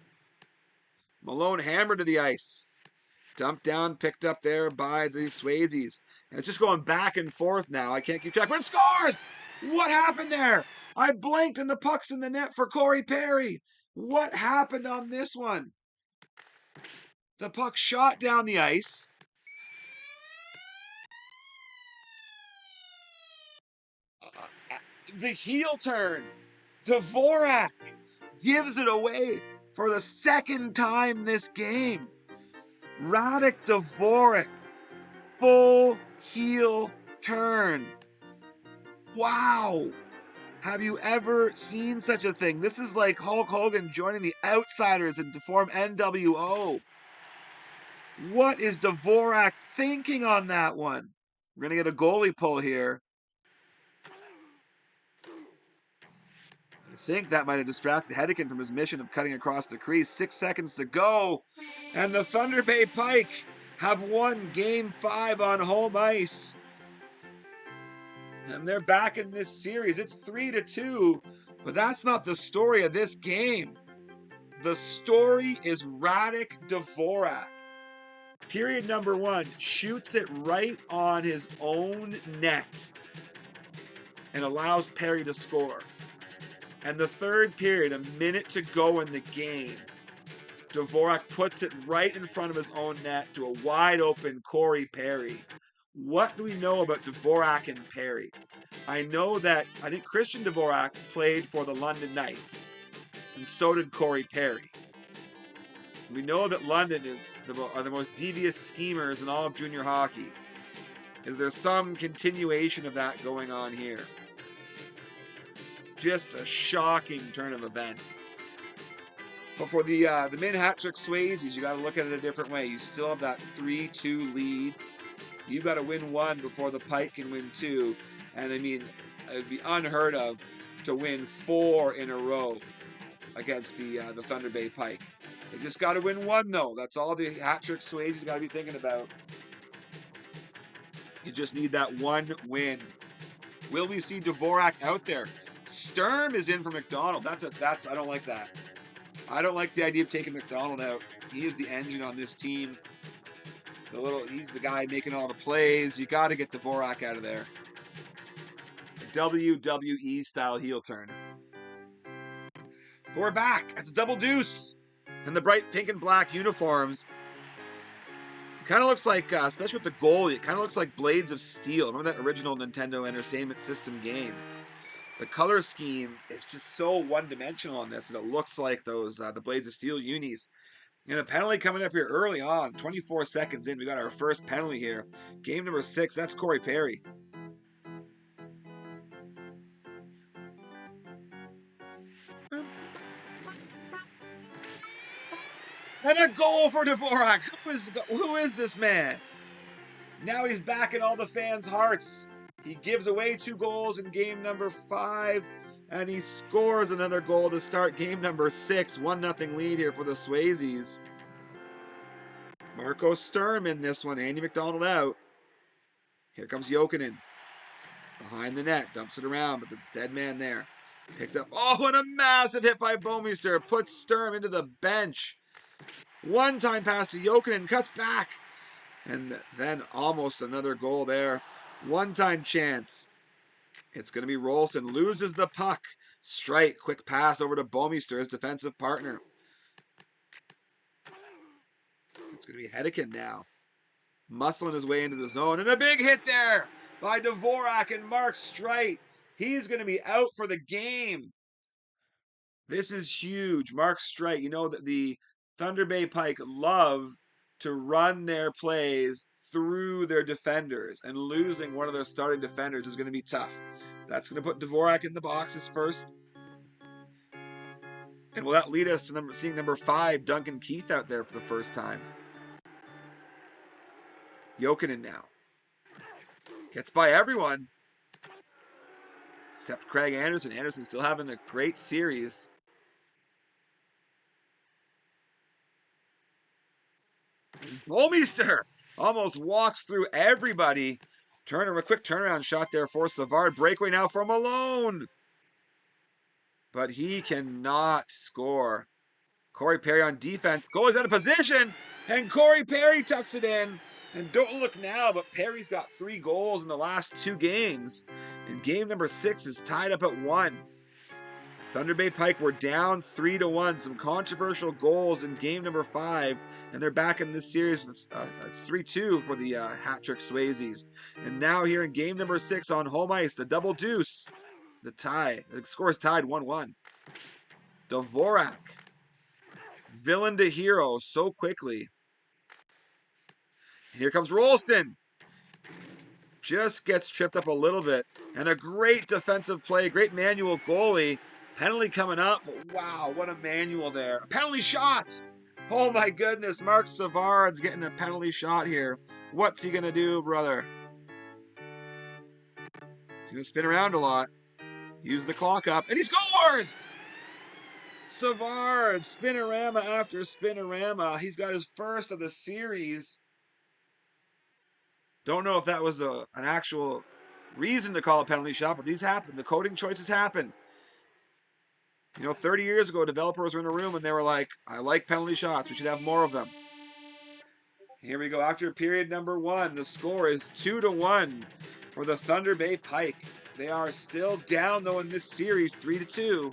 Malone hammered to the ice. Dumped down, picked up there by the Swayzes. And it's just going back and forth now. I can't keep track, but it scores! What happened there? I blinked and the puck's in the net for Corey Perry. What happened on this one? The puck shot down the ice. The heel turn. Dvorak gives it away for the second time this game. Radek Dvorak, full heel turn. Wow. Have you ever seen such a thing? This is like Hulk Hogan joining the Outsiders and to form NWO. What is Dvorak thinking on that one? We're going to get a goalie pull here. I think that might have distracted Hedeken from his mission of cutting across the crease. 6 seconds to go. And the Thunder Bay Pike have won Game 5 on home ice. And they're back in this series. It's 3-2, but that's not the story of this game. The story is Radek Dvorak. Period number 1, shoots it right on his own net and allows Perry to score. And the third period, a minute to go in the game, Dvorak puts it right in front of his own net to a wide open Corey Perry. What do we know about Dvorak and Perry? I think Christian Dvorak played for the London Knights, and so did Corey Perry. We know that London are the most devious schemers in all of junior hockey. Is there some continuation of that going on here? Just a shocking turn of events. But for the Minhattrick Swayzes, you got to look at it a different way. You still have that 3-2 lead. You've got to win 1 before the Pike can win 2. And I mean, it would be unheard of to win 4 in a row against the Thunder Bay Pike. They just got to win 1, though. That's all the Minhattrick Swayzes got to be thinking about. You just need that 1 win. Will we see Dvorak out there? Sturm is in for McDonald. That's I don't like that. I don't like the idea of taking McDonald out. He is the engine on this team. He's the guy making all the plays. You got to get Dvorak out of there. A WWE style heel turn. But we're back at the Double Deuce and the bright pink and black uniforms. It kind of looks like, especially with the goalie, it kind of looks like Blades of Steel. Remember that original Nintendo Entertainment System game? The color scheme is just so one-dimensional on this, and it looks like those the Blades of Steel unis. And a penalty coming up here early on, 24 seconds in. We got our first penalty here. Game number 6, that's Corey Perry. And a goal for Dvorak. Who is this man? Now he's back in all the fans' hearts. He gives away 2 goals in game number 5, and he scores another goal to start game number 6. 1-0 lead here for the Swayzes. Marco Sturm in this one. Andy McDonald out. Here comes Jokinen. Behind the net. Dumps it around, but the dead man there. Picked up. Oh, and a massive hit by Bouwmeester. Puts Sturm into the bench. One-time pass to Jokinen. Cuts back. And then almost another goal there. One-time chance. It's going to be Rolston. Loses the puck. Strike. Quick pass over to Bouwmeester, his defensive partner. It's going to be Hedeken now. Muscling his way into the zone. And a big hit there by Dvorak and Mark Streit. He's going to be out for the game. This is huge. Mark Streit, you know that the Thunder Bay Pike love to run their plays through their defenders, and losing one of their starting defenders is going to be tough. That's going to put Dvorak in the boxes first. And will that lead us to seeing number 5, Duncan Keith, out there for the first time? Jokinen now. Gets by everyone. Except Craig Anderson. Anderson's still having a great series. Bouwmeester almost walks through everybody. A quick turnaround shot there for Savard. Breakaway now for Malone. But he cannot score. Corey Perry on defense. Goalie's out of position. And Corey Perry tucks it in. And don't look now, but Perry's got 3 goals in the last 2 games. And game number 6 is tied up at 1. Thunder Bay Pike were down 3-1. Some controversial goals in game number 5. And they're back in this series. It's 3-2 for the Minhattrick Swayzes. And now here in game number 6 on home ice, the double deuce. The tie. The score is tied 1-1. Dvorak. Villain to hero so quickly. Here comes Rolston. Just gets tripped up a little bit. And a great defensive play. Great manual goalie. Penalty coming up. But wow, what a manual there. A penalty shot. Oh my goodness. Mark Savard's getting a penalty shot here. What's he going to do, brother? He's going to spin around a lot. Use the clock up. And he scores! Savard, spinorama after spinorama. He's got his first of the series. Don't know if that was an actual reason to call a penalty shot, but these happen. The coding choices happen. You know, 30 years ago, developers were in a room and they were like, I like penalty shots. We should have more of them. Here we go. After period number 1, the score is 2-1 for the Thunder Bay Pike. They are still down, though, in this series, 3-2.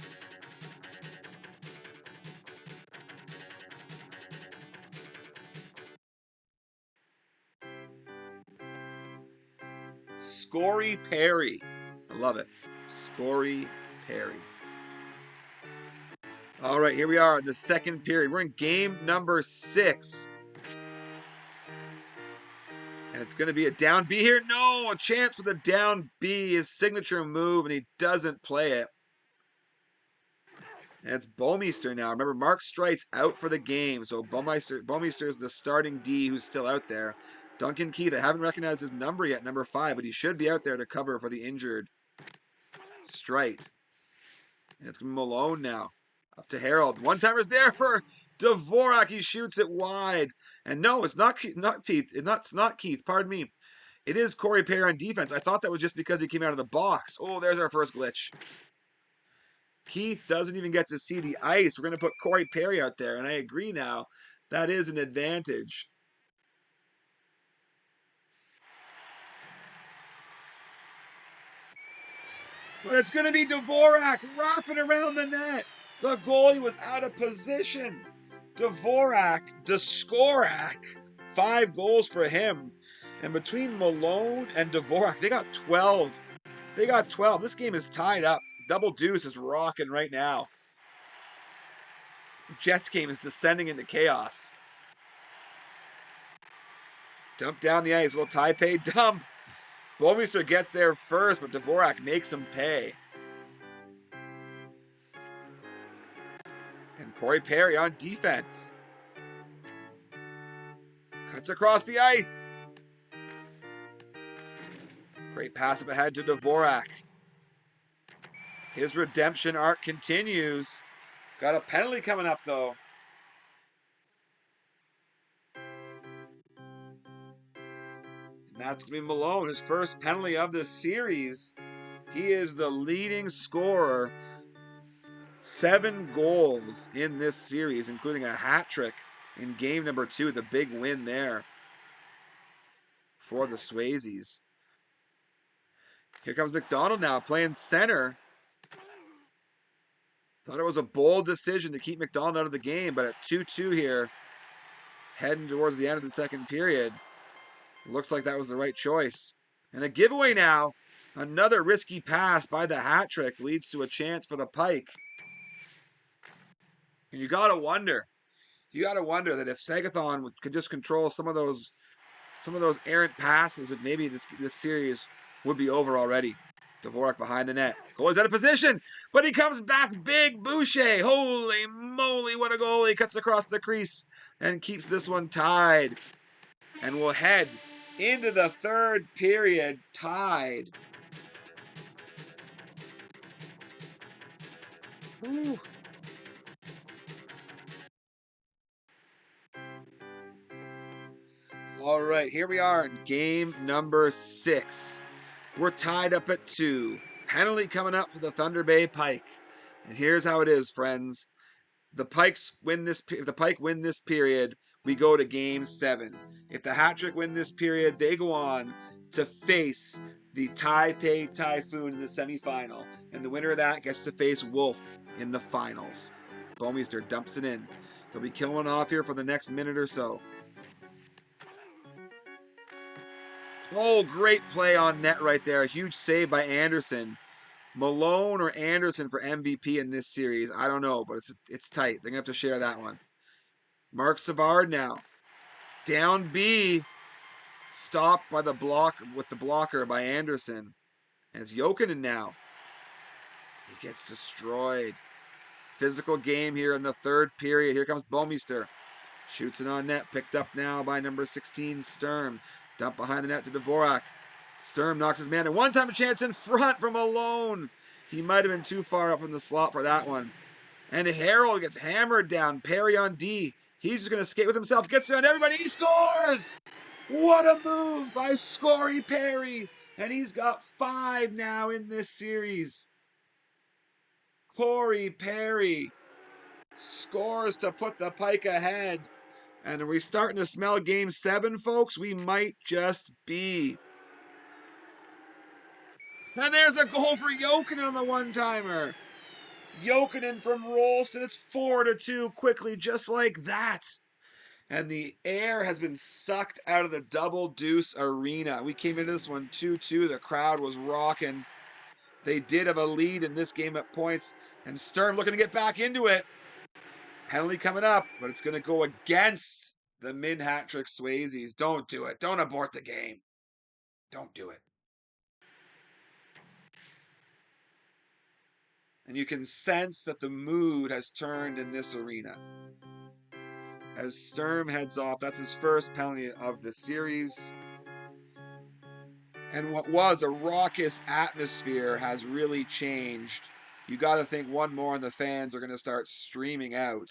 Corey Perry. I love it. Corey Perry. All right, here we are in the second period. We're in game number 6. And it's going to be a down B here. No, a chance for the down B, his signature move, and he doesn't play it. And it's Bomeister now. Remember, Mark Streit's out for the game, so Bomeister is the starting D who's still out there. Duncan Keith, I haven't recognized his number yet, number 5, but he should be out there to cover for the injured Streit. And it's going to be Malone now. Up to Harold. One-timer's there for Dvorak. He shoots it wide. And no, it's not Keith. It's not Keith. Pardon me. It is Corey Perry on defense. I thought that was just because he came out of the box. Oh, there's our first glitch. Keith doesn't even get to see the ice. We're going to put Corey Perry out there. And I agree now. That is an advantage. But it's going to be Dvorak wrapping around the net. The goalie was out of position. Dvorak, Deskorak, 5 goals for him. And between Malone and Dvorak, they got 12. They got 12. This game is tied up. Double deuce is rocking right now. The Jets game is descending into chaos. Dump down the ice. Little Taipei dump. Bomeister gets there first, but Dvorak makes him pay. And Corey Perry on defense. Cuts across the ice. Great pass up ahead to Dvorak. His redemption arc continues. Got a penalty coming up, though. And that's going to be Malone, his first penalty of the series. He is the leading scorer. 7 goals in this series, including a hat trick in game number 2, the big win there for the Swayzes. Here comes McDonald now, playing center. Thought it was a bold decision to keep McDonald out of the game, but at 2-2 here, heading towards the end of the second period, looks like that was the right choice. And a giveaway now. Another risky pass by the hat trick leads to a chance for the Pike. And you gotta wonder that if Segathon could just control some of those errant passes, that maybe this series would be over already. Dvorak behind the net. Goalie's out of position, but he comes back big. Boucher, holy moly, what a goal. He cuts across the crease and keeps this one tied. And we'll head into the third period tied. Woo. All right, here we are in game number 6. We're tied up at 2. Penalty coming up for the Thunder Bay Pike. And here's how it is, friends. If the Pike win this period, we go to Game 7. If the Hattrick win this period, they go on to face the Taipei Typhoon in the semifinal. And the winner of that gets to face Wolf in the finals. Bouwmeester dumps it in. They'll be killing off here for the next minute or so. Oh, great play on net right there. A huge save by Anderson. Malone or Anderson for MVP in this series. I don't know, but it's tight. They're going to have to share that one. Mark Savard now. Down B. Stopped by the blocker by Anderson. And it's Jokinen now. He gets destroyed. Physical game here in the third period. Here comes Bouwmeester. Shoots it on net. Picked up now by number 16, Sturm. Dump behind the net to Dvorak. Sturm knocks his man. And one time a chance in front from Malone. He might have been too far up in the slot for that one. And Harold gets hammered down. Perry on D. He's just going to skate with himself. Gets around everybody. He scores! What a move by Scory Perry. And he's got 5 now in this series. Corey Perry scores to put the Pike ahead. And are we starting to smell Game 7, folks? We might just be. And there's a goal for Jokinen on the one-timer. Jokinen from Rolston. It's 4-2 quickly, just like that. And the air has been sucked out of the Double Deuce Arena. We came into this one 2-2. The crowd was rocking. They did have a lead in this game at points. And Sturm looking to get back into it. Penalty coming up, but it's going to go against the Minhattrick Swayzes. Don't do it. Don't abort the game. Don't do it. And you can sense that the mood has turned in this arena. As Sturm heads off, that's his first penalty of the series. And what was a raucous atmosphere has really changed. You got to think one more and the fans are going to start streaming out.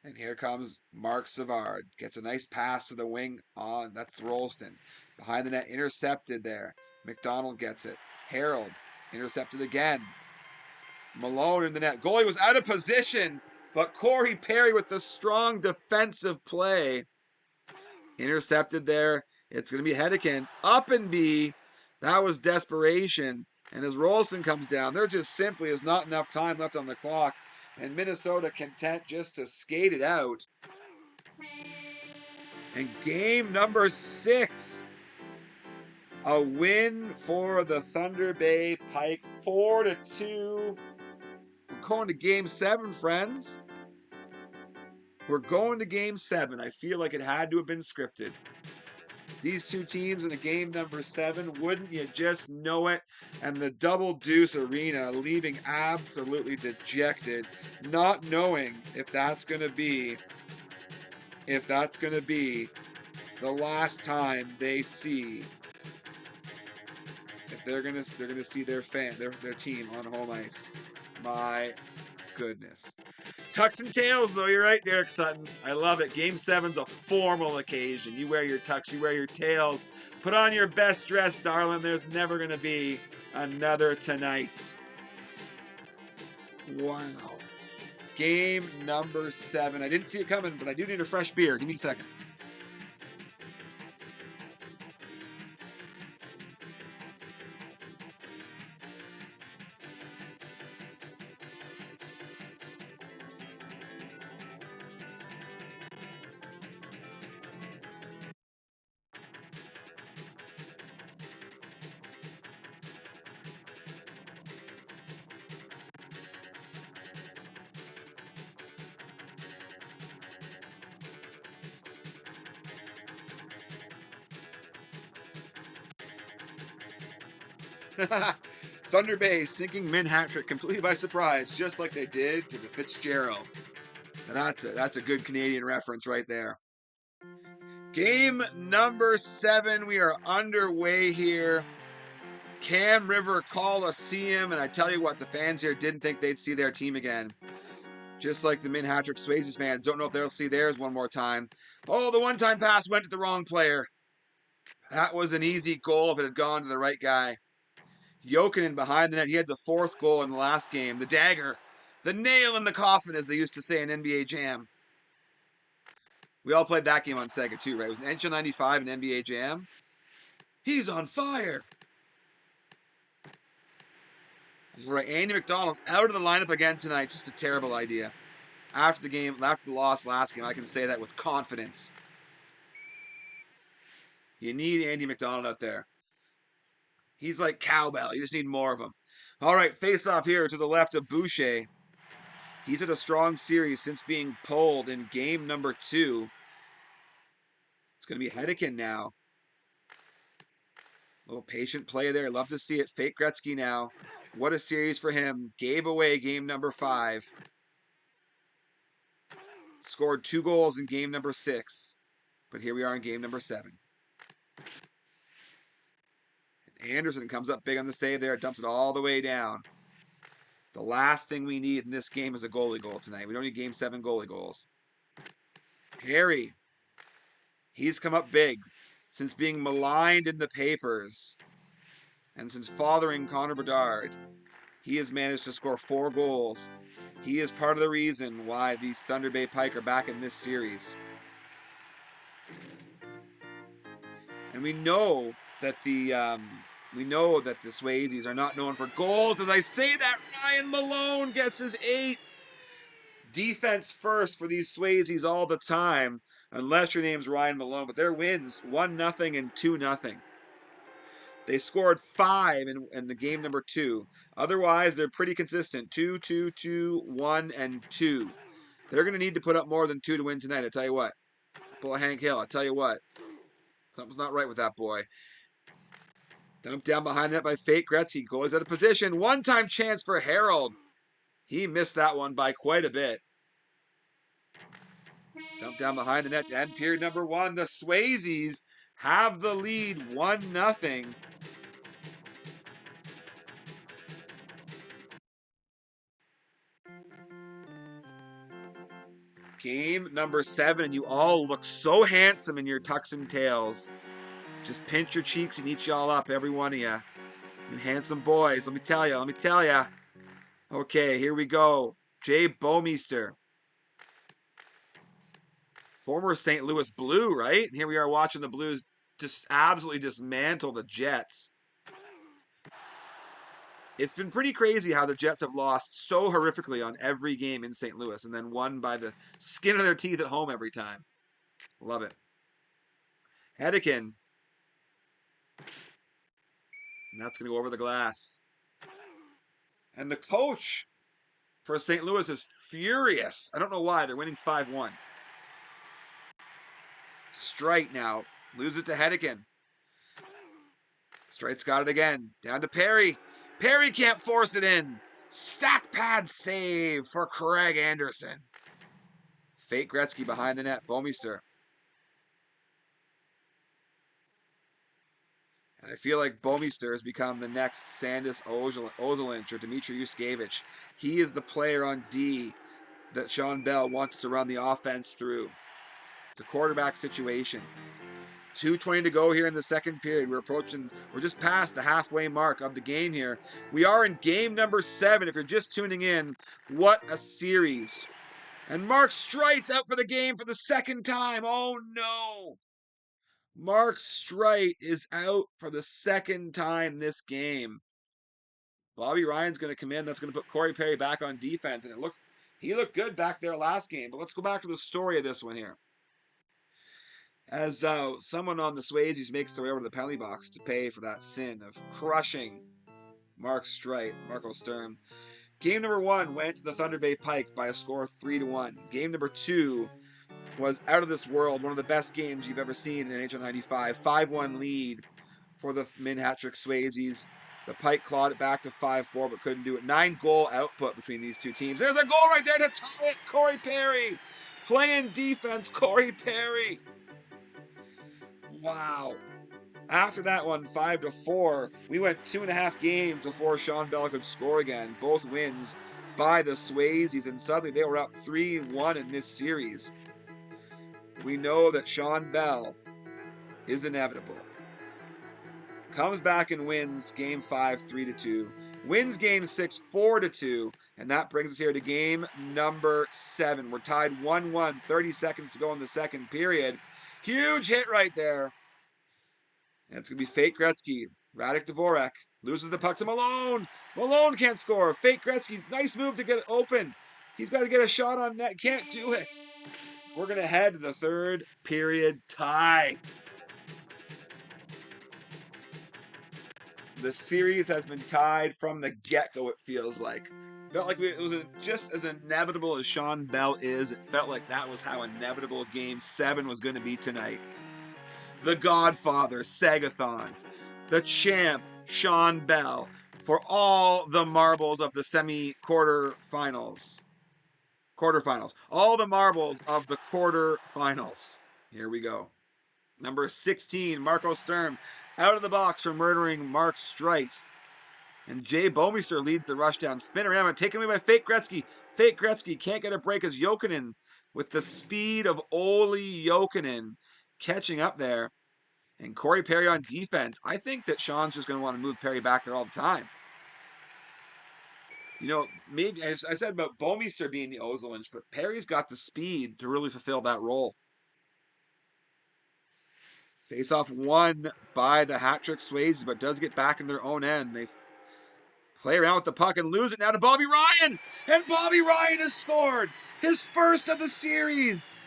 And here comes Mark Savard. Gets a nice pass to the wing on. That's Rolston. Behind the net, intercepted there. McDonald gets it. Harold, intercepted again. Malone in the net. Goalie was out of position, but Corey Perry with the strong defensive play. Intercepted there. It's going to be Hedeken. Up and B. That was desperation. And as Rolston comes down, there just simply is not enough time left on the clock. And Minnesota content just to skate it out. And game number 6. A win for the Thunder Bay Pike. 4-2. We're going to game 7, friends. We're going to game 7. I feel like it had to have been scripted. These two teams in a game number 7, wouldn't you just know it? And the Double Deuce Arena leaving absolutely dejected, not knowing if that's going to be the last time they see, if they're going to see their team on home ice. My goodness. Tucks and tails, though. You're right, Derek Sutton. I love it. Game 7's a formal occasion. You wear your tucks, you wear your tails. Put on your best dress, darling. There's never going to be another tonight. Wow. Game number 7. I didn't see it coming, but I do need a fresh beer. Give me a second. Thunder Bay sinking Minhattrick completely by surprise, just like they did to the Fitzgerald. Now that's a good Canadian reference right there. Game number 7. We are underway here. Cam River Coliseum, and I tell you what, the fans here didn't think they'd see their team again. Just like the Minhattrick Swayzes fans, don't know if they'll see theirs one more time. Oh, the one-time pass went to the wrong player. That was an easy goal if it had gone to the right guy. Jokinen behind the net. He had the 4th goal in the last game. The dagger. The nail in the coffin, as they used to say in NBA Jam. We all played that game on Sega too, right? It was an NHL 95 and NBA Jam. He's on fire. All right, Andy McDonald out of the lineup again tonight. Just a terrible idea. After the game, after the loss last game, I can say that with confidence. You need Andy McDonald out there. He's like cowbell. You just need more of him. All right, face off here to the left of Boucher. He's had a strong series since being pulled in game number 2. It's going to be Hedican now. A little patient play there. Love to see it. Fake Gretzky now. What a series for him. Gave away game number 5. Scored 2 goals in game number 6. But here we are in game number 7. Anderson comes up big on the save there. Dumps it all the way down. The last thing we need in this game is a goalie goal tonight. We don't need game 7 goalie goals. Harry. He's come up big since being maligned in the papers. And since fathering Connor Bedard, he has managed to score 4 goals. He is part of the reason why these Thunder Bay Pike are back in this series. And we know that the Swayzes are not known for goals. As I say that, Ryan Malone gets his 8th. Defense first for these Swayzes all the time, unless your name's Ryan Malone. But their wins 1-0 and 2-0. They scored 5 in the game number 2. Otherwise, they're pretty consistent. 2, 2, 2, 1, and 2. They're going to need to put up more than 2 to win tonight, I tell you what. Pull a Hank Hill, I tell you what. Something's not right with that boy. Dumped down behind that by Fake Gretzky. Goes out of position. One-time chance for Harold. He missed that one by quite a bit. Dumped down behind the net to end period number 1. The Swayzes have the lead 1-0. Game number 7, and you all look so handsome in your tux and tails. Just pinch your cheeks and eat y'all up, every one of you. You handsome boys, let me tell you. Okay, here we go. Jay Bouwmeester. Former St. Louis Blue, right? And here we are watching the Blues just absolutely dismantle the Jets. It's been pretty crazy how the Jets have lost so horrifically on every game in St. Louis and then won by the skin of their teeth at home every time. Love it. Hedican. And that's going to go over the glass. And the coach for St. Louis is furious. I don't know why. They're winning 5-1. Strite now. Lose it to Hedican. Strite's got it again. Down to Perry. Perry can't force it in. Stack pad save for Craig Anderson. Fake Gretzky behind the net. Bouwmeester. And I feel like Bouwmeester has become the next Sandis Ozelinch or Dmitry Yuskevich. He is the player on D that Shawn Bell wants to run the offense through. It's a quarterback situation. 2:20 to go here in the second period. We're just past the halfway mark of the game here. We are in game number 7. If you're just tuning in, what a series. And Mark Strite's out for the game for the second time. Oh no. Mark Strite is out for the second time this game. Bobby Ryan's going to come in. That's going to put Corey Perry back on defense. And he looked good back there last game. But let's go back to the story of this one here. As someone on the Swayzes makes their way over to the penalty box to pay for that sin of crushing Mark Strite, Marco Sturm. Game number 1 went to the Thunder Bay Pike by a score of 3-1. Game number 2 was out of this world, one of the best games you've ever seen in NHL 95. 5-1 lead for the Minhattrick Swayzes. The Pike clawed it back to 5-4, but couldn't do it. 9-goal output between these two teams. There's a goal right there to tie it. Corey Perry. Playing defense, Corey Perry. Wow. After that one, 5-4, we went 2.5 games before Shawn Bell could score again. Both wins by the Swayzes, and suddenly they were up 3-1 in this series. We know that Shawn Bell is inevitable. Comes back and wins Game 5, 3-2. wins game 6 4-2, and that brings us here to game number 7. We're tied 1-1, 30 seconds to go in the second period. Huge hit right there. And it's going to be Fake Gretzky. Radek Dvorak loses the puck to Malone. Malone can't score. Fake Gretzky, nice move to get it open. He's got to get a shot on net. Can't do it. We're going to head to the third period tie. The series has been tied from the get-go, it feels like. Felt like it was just as inevitable as Sean Bell is. It felt like that was how inevitable Game 7 was going to be tonight. The Godfather, Segathon. The champ, Shawn Bell, for all the marbles of the semi-quarterfinals. Quarterfinals. All the marbles of the quarterfinals. Here we go. Number 16, Marco Sturm, out of the box for murdering Mark Streit. And Jay Bomeister leads the rush down. Spin around and taken away by Fake Gretzky. Fake Gretzky can't get a break as Jokinen, with the speed of Olli Jokinen, catching up there. And Corey Perry on defense. I think that Shawn's just going to want to move Perry back there all the time. You know, maybe I said about Bomeister being the Ozolinch, but Perry's got the speed to really fulfill that role. Face-off won by the Minhattrick Swayzes, but does get back in their own end. They play around with the puck and lose it now to Bobby Ryan. And Bobby Ryan has scored his first of the series.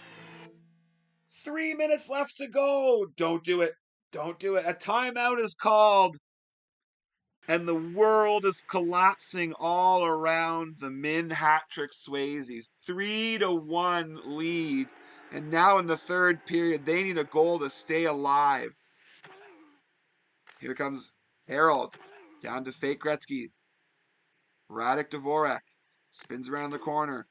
3 minutes left to go. Don't do it. Don't do it. A timeout is called. And the world is collapsing all around the Minhattrick Swayzes. 3-1 lead. And now in the third period, they need a goal to stay alive. Here comes Harold. Down to Fake Gretzky. Radek Dvorak spins around the corner.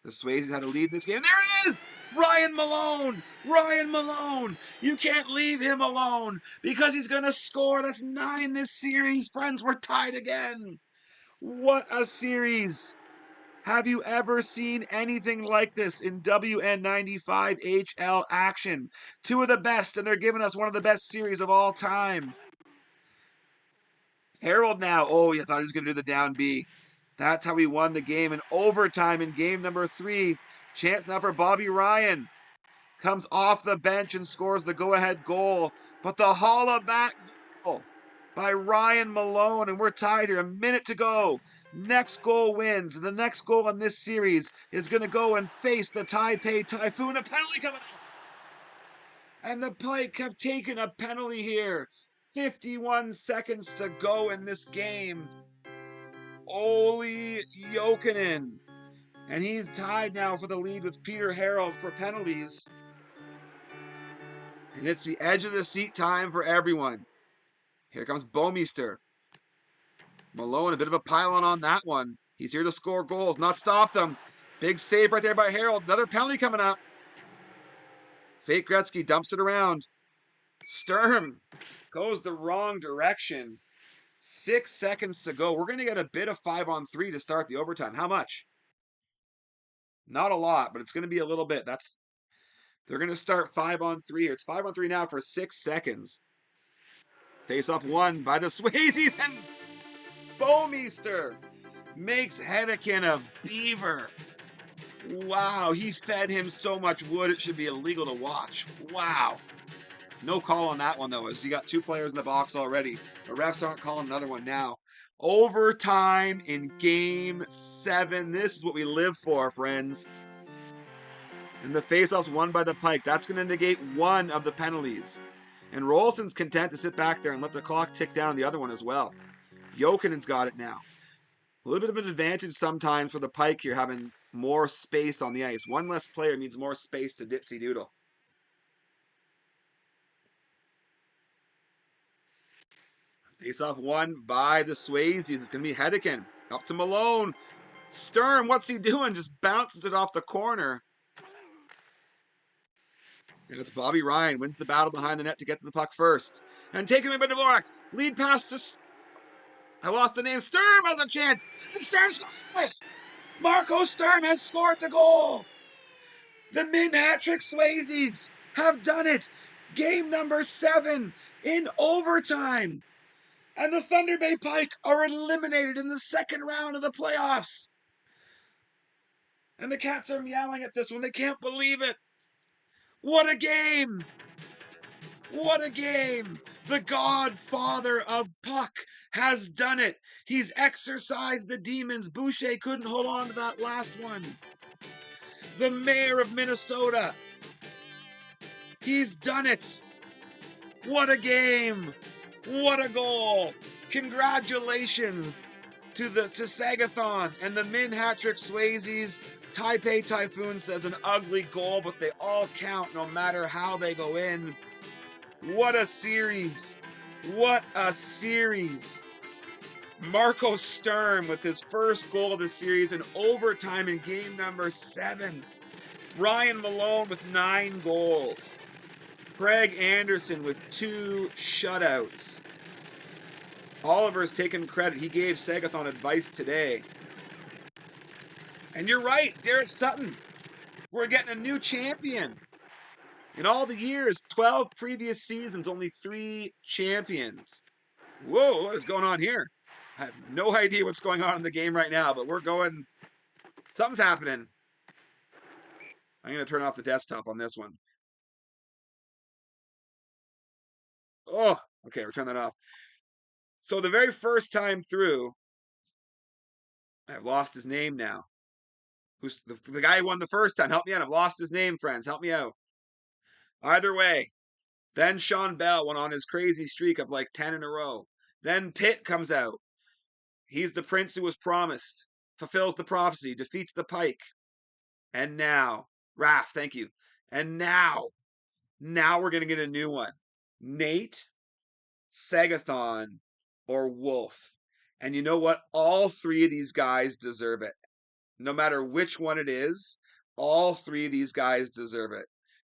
The Swayzes had a lead in this game. There it is! Ryan Malone! Ryan Malone! You can't leave him alone because he's going to score. That's 9 this series. Friends, we're tied again. What a series. Have you ever seen anything like this in WN95HL action? 2 of the best, and they're giving us one of the best series of all time. Harold now. Oh, you thought he was going to do the down B. That's how he won the game in overtime in game number 3. Chance now for Bobby Ryan. Comes off the bench and scores the go-ahead goal. But the holla back goal by Ryan Malone, and we're tied here. A minute to go. Next goal wins. The next goal in this series is going to go and face the Taipei Typhoon. A penalty coming up. And the Pike have taken a penalty here. 51 seconds to go in this game. Olli Jokinen. And he's tied now for the lead with Peter Harold for penalties. And it's the edge of the seat time for everyone. Here comes Bomeister. Malone, a bit of a pylon on that one. He's here to score goals, not stop them. Big save right there by Harold. Another penalty coming up. Fake Gretzky dumps it around. Sturm goes the wrong direction. 6 seconds to go. We're going to get a bit of 5-on-3 to start the overtime. How much? Not a lot, but it's going to be a little bit. They're going to start 5-on-3. It's 5-on-3 now for 6 seconds. Face-off won by the Swayzes, and Bomeister makes Hedekin a beaver. Wow, he fed him so much wood it should be illegal to watch. Wow. No call on that one, though, as you got 2 players in the box already. The refs aren't calling another one now. Overtime in Game 7. This is what we live for, friends. And the faceoff's won by the Pike. That's going to negate one of the penalties. And Rolston's content to sit back there and let the clock tick down on the other one as well. Jokinen's got it now. A little bit of an advantage sometimes for the Pike here, having more space on the ice. One less player means more space to dipsy doodle. Face-off won by the Swayzes. It's going to be Hedekin. Up to Malone. Sturm, what's he doing? Just bounces it off the corner. And it's Bobby Ryan. Wins the battle behind the net to get to the puck first. And taken away by Dvorak. Lead pass to... I lost the name. Sturm has a chance. And Sturm scores. Marco Sturm has scored the goal. The Minhattrick Swayzes have done it. Game number 7 in overtime. And the Thunder Bay Pike are eliminated in the second round of the playoffs. And the Cats are meowing at this one. They can't believe it. What a game! What a game! The Godfather of Puck has done it. He's exorcised the demons. Boucher couldn't hold on to that last one. The mayor of Minnesota. He's done it. What a game! What a goal! Congratulations to Segathon and the Minhattrick Swayzes. Taipei Typhoon says an ugly goal, but they all count no matter how they go in. What a series! What a series! Marco Sturm with his first goal of the series in overtime in game number 7. Ryan Malone with 9 goals. Craig Anderson with 2 shutouts. Oliver's taken credit. He gave Segathon advice today. And you're right, Derek Sutton. We're getting a new champion. In all the years, 12 previous seasons, only 3 champions. Whoa, what is going on here? I have no idea what's going on in the game right now, but we're going... Something's happening. I'm going to turn off the desktop on this one. Oh, okay, we're turning that off. So the very first time through, I've lost his name now. Who's the guy who won the first time? Help me out. I've lost his name, friends. Help me out. Either way, then Shawn Bell went on his crazy streak of like 10 in a row. Then Pitt comes out. He's the prince who was promised, fulfills the prophecy, defeats the Pike. And now, Raph, thank you. And now we're going to get a new one. Nate, Segathon, or Wolf. And you know what? All 3 of these guys deserve it. No matter which one it is, all 3 of these guys deserve it.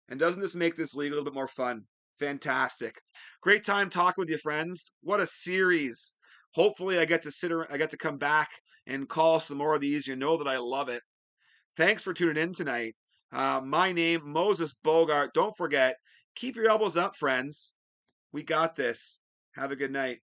And doesn't this make this league a little bit more fun? Fantastic. Great time talking with you, friends. What a series. Hopefully I get to come back and call some more of these. You know that I love it. Thanks for tuning in tonight. My name, Moses Bogart. Don't forget, keep your elbows up, friends. We got this. Have a good night.